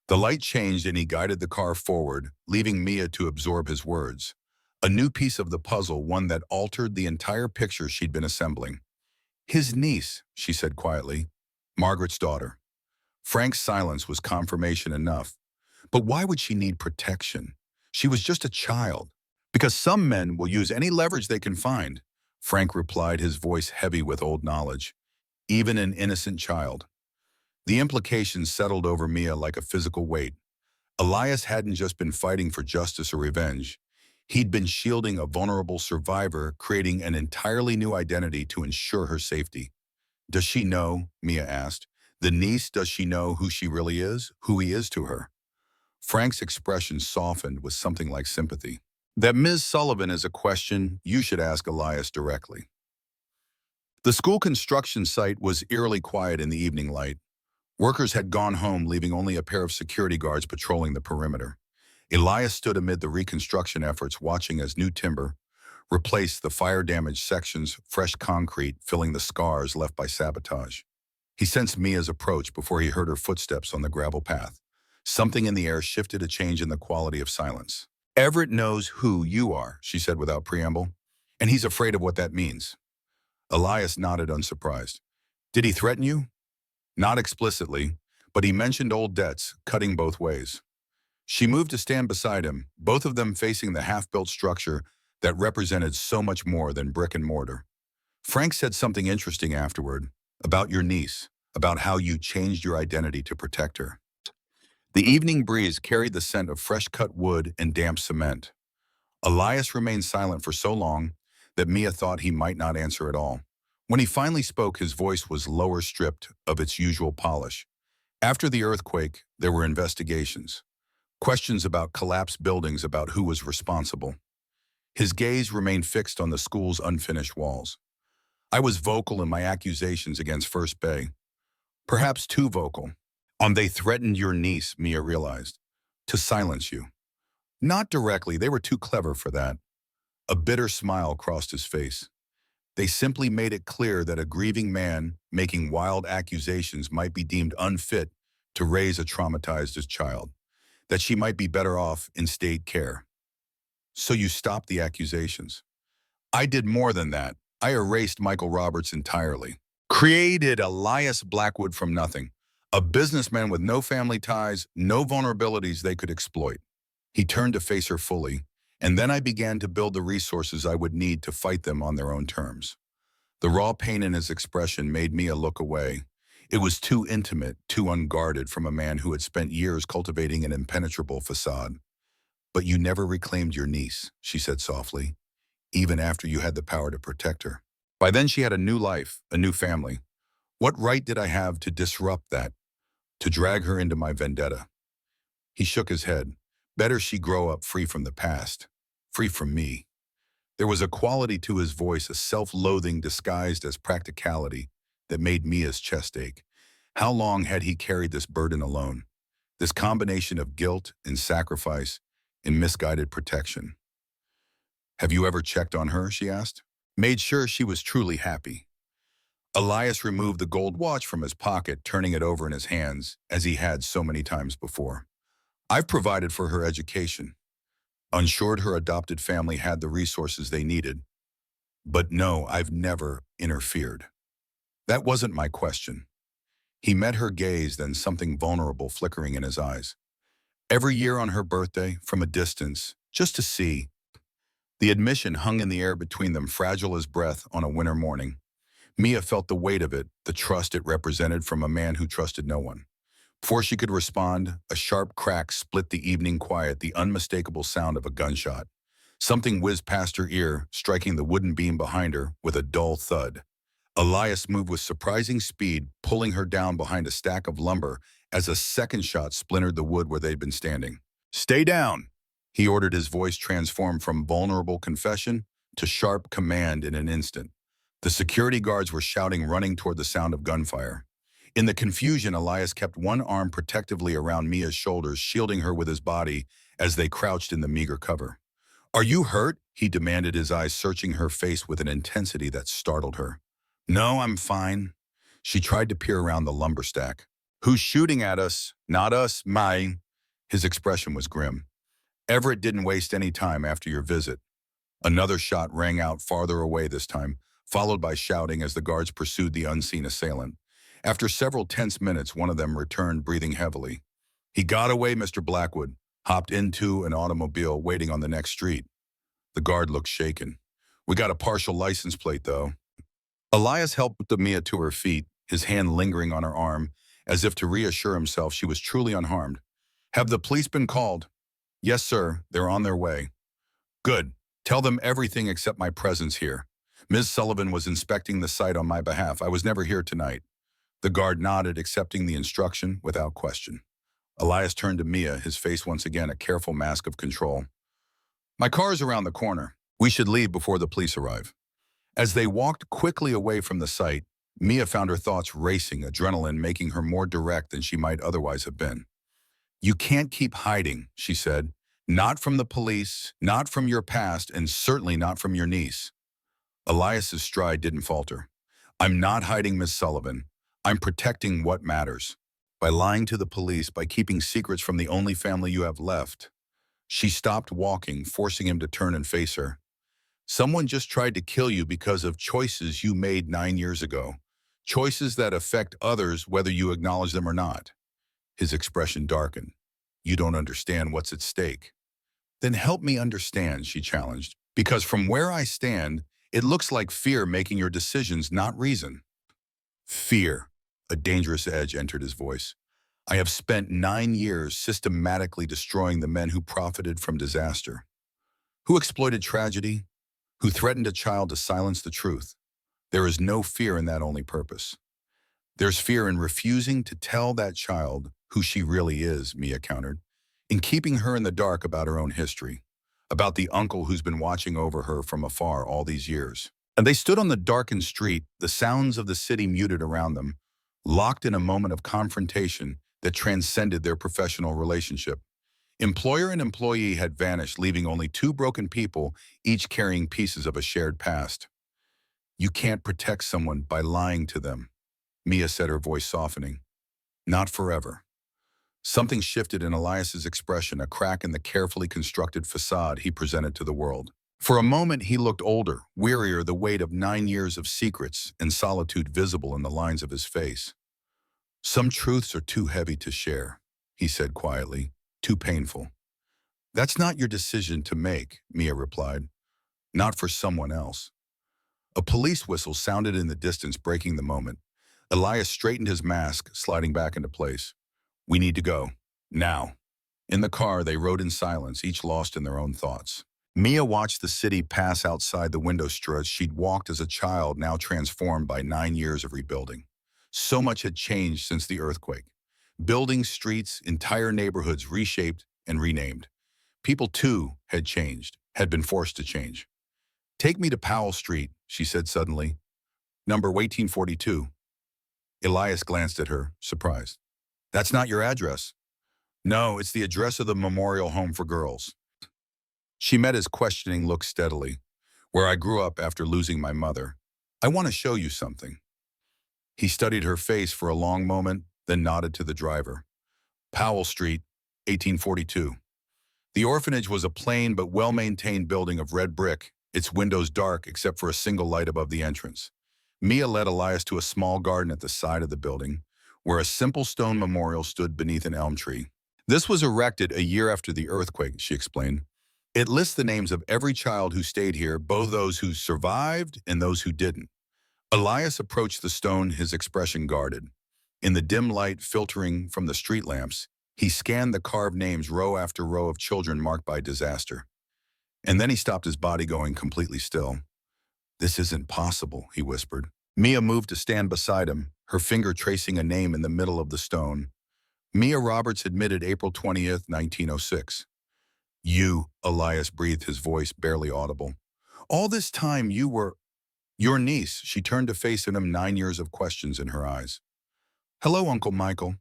A: The light changed and he guided the car forward, leaving Mia to absorb his words. A new piece of the puzzle, one that altered the entire picture she'd been assembling. His niece, she said quietly. Margaret's daughter. Frank's silence was confirmation enough. But why would she need protection? She was just a child. Because some men will use any leverage they can find, Frank replied, his voice heavy with old knowledge. Even an innocent child. The implications settled over Mia like a physical weight. Elias hadn't just been fighting for justice or revenge. He'd been shielding a vulnerable survivor, creating an entirely new identity to ensure her safety. Does she know? Mia asked. The niece, does she know who she really is, who he is to her? Frank's expression softened with something like sympathy. That Ms. Sullivan is a question you should ask Elias directly. The school construction site was eerily quiet in the evening light. Workers had gone home, leaving only a pair of security guards patrolling the perimeter. Elias stood amid the reconstruction efforts, watching as new timber replaced the fire-damaged sections, fresh concrete filling the scars left by sabotage. He sensed Mia's approach before he heard her footsteps on the gravel path. Something in the air shifted, a change in the quality of silence. Everett knows who you are, she said without preamble, and he's afraid of what that means. Elias nodded, unsurprised. Did he threaten you? Not explicitly, but he mentioned old debts, cutting both ways. She moved to stand beside him, both of them facing the half-built structure that represented so much more than brick and mortar. Frank said something interesting afterward, about your niece, about how you changed your identity to protect her. The evening breeze carried the scent of fresh-cut wood and damp cement. Elias remained silent for so long that Mia thought he might not answer at all. When he finally spoke, his voice was lower, stripped of its usual polish. After the earthquake, there were investigations. Questions about collapsed buildings, about who was responsible. His gaze remained fixed on the school's unfinished walls. I was vocal in my accusations against First Bay. Perhaps too vocal. They threatened your niece, Mia realized, to silence you. Not directly, they were too clever for that. A bitter smile crossed his face. They simply made it clear that a grieving man making wild accusations might be deemed unfit to raise a traumatized child, that she might be better off in state care. So you stopped the accusations. I did more than that. I erased Michael Roberts entirely. Created Elias Blackwood from nothing. A businessman with no family ties, no vulnerabilities they could exploit. He turned to face her fully, and then I began to build the resources I would need to fight them on their own terms. The raw pain in his expression made Mia look away. It was too intimate, too unguarded from a man who had spent years cultivating an impenetrable façade. But you never reclaimed your niece, she said softly, even after you had the power to protect her. By then she had a new life, a new family. What right did I have to disrupt that, to drag her into my vendetta? He shook his head. Better she grow up free from the past, free from me. There was a quality to his voice, a self-loathing disguised as practicality, that made Mia's chest ache. How long had he carried this burden alone? This combination of guilt and sacrifice and misguided protection. Have you ever checked on her, she asked? Made sure she was truly happy. Elias removed the gold watch from his pocket, turning it over in his hands, as he had so many times before. I've provided for her education, ensured her adopted family had the resources they needed. But no, I've never interfered. That wasn't my question. He met her gaze, then something vulnerable flickering in his eyes. Every year on her birthday, from a distance, just to see. The admission hung in the air between them, fragile as breath on a winter morning. Mia felt the weight of it, the trust it represented from a man who trusted no one. Before she could respond, a sharp crack split the evening quiet, the unmistakable sound of a gunshot. Something whizzed past her ear, striking the wooden beam behind her with a dull thud. Elias moved with surprising speed, pulling her down behind a stack of lumber as a second shot splintered the wood where they'd been standing. "Stay down!" He ordered, his voice transformed from vulnerable confession to sharp command in an instant. The security guards were shouting, running toward the sound of gunfire. In the confusion, Elias kept one arm protectively around Mia's shoulders, shielding her with his body as they crouched in the meager cover. "Are you hurt?" he demanded, his eyes searching her face with an intensity that startled her. "No, I'm fine." She tried to peer around the lumber stack. "Who's shooting at us?" "Not us, Maid." His expression was grim. "Everett didn't waste any time after your visit." Another shot rang out farther away this time, followed by shouting as the guards pursued the unseen assailant. After several tense minutes, one of them returned, breathing heavily. "He got away, Mr. Blackwood. Hopped into an automobile waiting on the next street." The guard looked shaken. "We got a partial license plate, though." Elias helped Mia to her feet, his hand lingering on her arm, as if to reassure himself she was truly unharmed. "Have the police been called?" "Yes, sir. They're on their way." "Good. Tell them everything except my presence here. Ms. Sullivan was inspecting the site on my behalf. I was never here tonight." The guard nodded, accepting the instruction without question. Elias turned to Mia, his face once again a careful mask of control. "My car's around the corner. We should leave before the police arrive." As they walked quickly away from the site, Mia found her thoughts racing, adrenaline making her more direct than she might otherwise have been. "You can't keep hiding," she said. "Not from the police, not from your past, and certainly not from your niece." Elias's stride didn't falter. "I'm not hiding, Miss Sullivan. I'm protecting what matters. By lying to the police, by keeping secrets from the only family you have left." She stopped walking, forcing him to turn and face her. "Someone just tried to kill you because of choices you made 9 years ago. Choices that affect others whether you acknowledge them or not." His expression darkened. "You don't understand what's at stake." "Then help me understand," she challenged. "Because from where I stand, it looks like fear making your decisions, not reason." "Fear." A dangerous edge entered his voice. "I have spent 9 years systematically destroying the men who profited from disaster, who exploited tragedy, who threatened a child to silence the truth. There is no fear in that only purpose. There's fear in refusing to tell that child who she really is," Mia countered, "in keeping her in the dark about her own history, about the uncle who's been watching over her from afar all these years." And they stood on the darkened street, the sounds of the city muted around them, locked in a moment of confrontation that transcended their professional relationship. Employer and employee had vanished, leaving only two broken people, each carrying pieces of a shared past. "You can't protect someone by lying to them," Mia said, her voice softening. "Not forever." Something shifted in Elias's expression, a crack in the carefully constructed facade he presented to the world. For a moment, he looked older, wearier, the weight of 9 years of secrets and solitude visible in the lines of his face. "Some truths are too heavy to share," he said quietly, "too painful." "That's not your decision to make," Mia replied. "Not for someone else." A police whistle sounded in the distance, breaking the moment. Elias straightened his mask, sliding back into place. "We need to go. Now." In the car, they rode in silence, each lost in their own thoughts. Mia watched the city pass outside the window stretch she'd walked as a child, now transformed by 9 years of rebuilding. So much had changed since the earthquake. Buildings, streets, entire neighborhoods reshaped and renamed. People, too, had changed, had been forced to change. "Take me to Powell Street," she said suddenly. "Number 1842. Elias glanced at her, surprised. "That's not your address." "No, it's the address of the memorial home for girls." She met his questioning look steadily. "Where I grew up after losing my mother. I want to show you something." He studied her face for a long moment, then nodded to the driver. "Powell Street, 1842. The orphanage was a plain but well-maintained building of red brick, its windows dark except for a single light above the entrance. Mia led Elias to a small garden at the side of the building, where a simple stone memorial stood beneath an elm tree. "This was erected a year after the earthquake," she explained. "It lists the names of every child who stayed here, both those who survived and those who didn't." Elias approached the stone, his expression guarded. In the dim light filtering from the street lamps, he scanned the carved names row after row of children marked by disaster. And then he stopped, his body going completely still. "This isn't possible," he whispered. Mia moved to stand beside him, her finger tracing a name in the middle of the stone. Mia Roberts admitted April 20th, 1906. "You," Elias breathed, his voice barely audible. "All this time you were—" "Your niece," she turned to face him, 9 years of questions in her eyes. "Hello, Uncle Michael."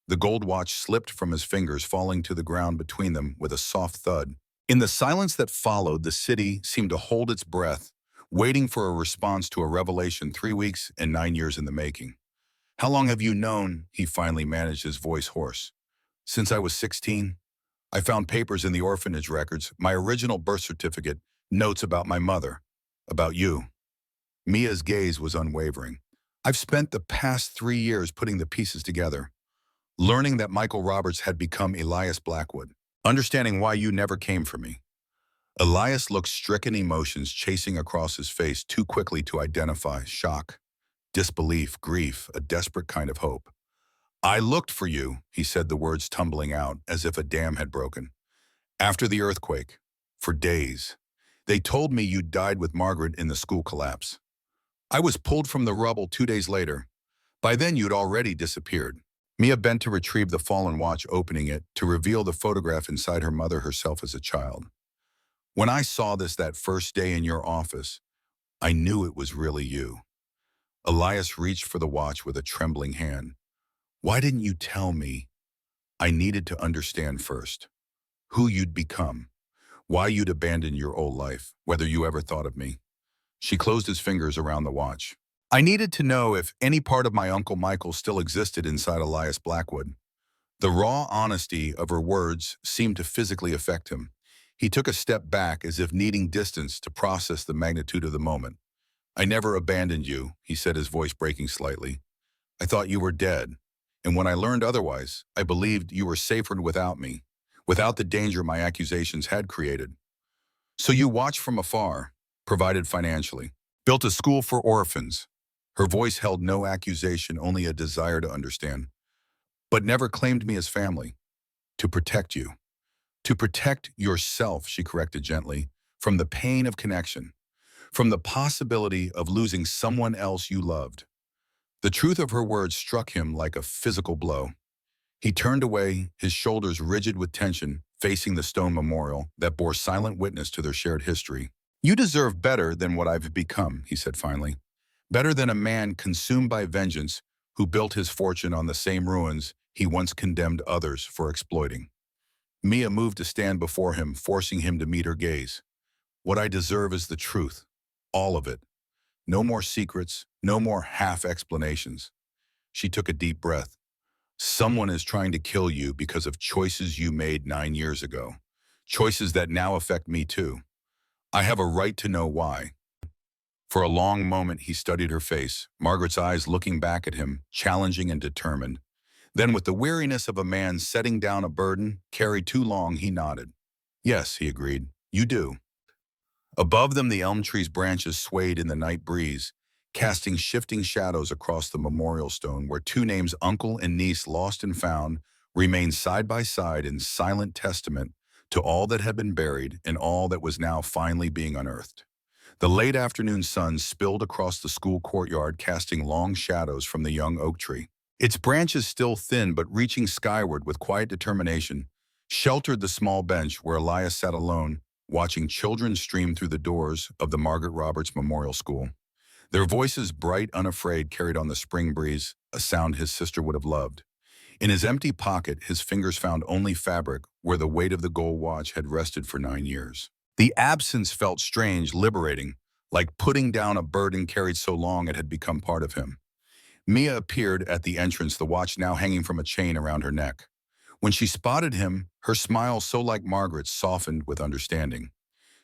A: The gold watch slipped from his fingers, falling to the ground between them with a soft thud. In the silence that followed, the city seemed to hold its breath, waiting for a response to a revelation 3 weeks and 9 years in the making. "How long have you known?" He finally managed, his voice hoarse. "Since I was 16. I found papers in the orphanage records, my original birth certificate, notes about my mother, about you." Mia's gaze was unwavering. "I've spent the past 3 years putting the pieces together, learning that Michael Roberts had become Elias Blackwood, understanding why you never came for me." Elias looked stricken, emotions chasing across his face too quickly to identify: shock, disbelief, grief, a desperate kind of hope. "I looked for you," he said, the words tumbling out as if a dam had broken. "After the earthquake. For days. They told me you died with Margaret in the school collapse. I was pulled from the rubble 2 days later. By then you'd already disappeared." Mia bent to retrieve the fallen watch, opening it to reveal the photograph inside, her mother, herself as a child. "When I saw this that first day in your office, I knew it was really you." Elias reached for the watch with a trembling hand. "Why didn't you tell me?" "I needed to understand first. Who you'd become. Why you'd abandoned your old life, whether you ever thought of me." She closed his fingers around the watch. "I needed to know if any part of my Uncle Michael still existed inside Elias Blackwood." The raw honesty of her words seemed to physically affect him. He took a step back, as if needing distance to process the magnitude of the moment. "I never abandoned you," he said, his voice breaking slightly. "I thought you were dead. And when I learned otherwise, I believed you were safer without me, without the danger my accusations had created. So you watched from afar, provided financially, built a school for orphans." Her voice held no accusation, only a desire to understand. "But never claimed me as family. To protect you. To protect yourself," she corrected gently, "from the pain of connection, from the possibility of losing someone else you loved." The truth of her words struck him like a physical blow. He turned away, his shoulders rigid with tension, facing the stone memorial that bore silent witness to their shared history. "You deserve better than what I've become," he said finally. "Better than a man consumed by vengeance who built his fortune on the same ruins he once condemned others for exploiting." Mia moved to stand before him, forcing him to meet her gaze. "What I deserve is the truth. All of it. No more secrets, no more half-explanations." She took a deep breath. "Someone is trying to kill you because of choices you made 9 years ago. Choices that now affect me too. I have a right to know why." For a long moment he studied her face, Margaret's eyes looking back at him, challenging and determined. Then, with the weariness of a man setting down a burden carried too long, he nodded. "Yes," he agreed, "you do." Above them, the elm tree's branches swayed in the night breeze, casting shifting shadows across the memorial stone where two names, uncle and niece lost and found, remained side by side in silent testament to all that had been buried and all that was now finally being unearthed. The late afternoon sun spilled across the school courtyard, casting long shadows from the young oak tree. Its branches, still thin but reaching skyward with quiet determination, sheltered the small bench where Elias sat alone, watching children stream through the doors of the Margaret Roberts Memorial School. Their voices, bright, unafraid, carried on the spring breeze, a sound his sister would have loved. In his empty pocket, his fingers found only fabric where the weight of the gold watch had rested for 9 years. The absence felt strange, liberating, like putting down a burden carried so long it had become part of him. Mia appeared at the entrance, the watch now hanging from a chain around her neck. When she spotted him, her smile, so like Margaret's, softened with understanding.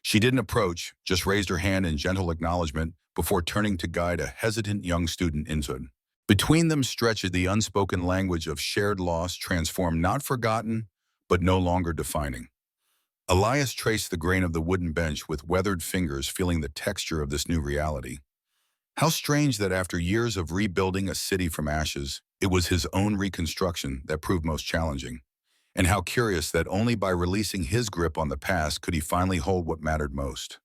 A: She didn't approach, just raised her hand in gentle acknowledgement before turning to guide a hesitant young student into it. Between them stretched the unspoken language of shared loss, transformed, not forgotten, but no longer defining. Elias traced the grain of the wooden bench with weathered fingers, feeling the texture of this new reality. How strange that after years of rebuilding a city from ashes, it was his own reconstruction that proved most challenging. And how curious that only by releasing his grip on the past could he finally hold what mattered most.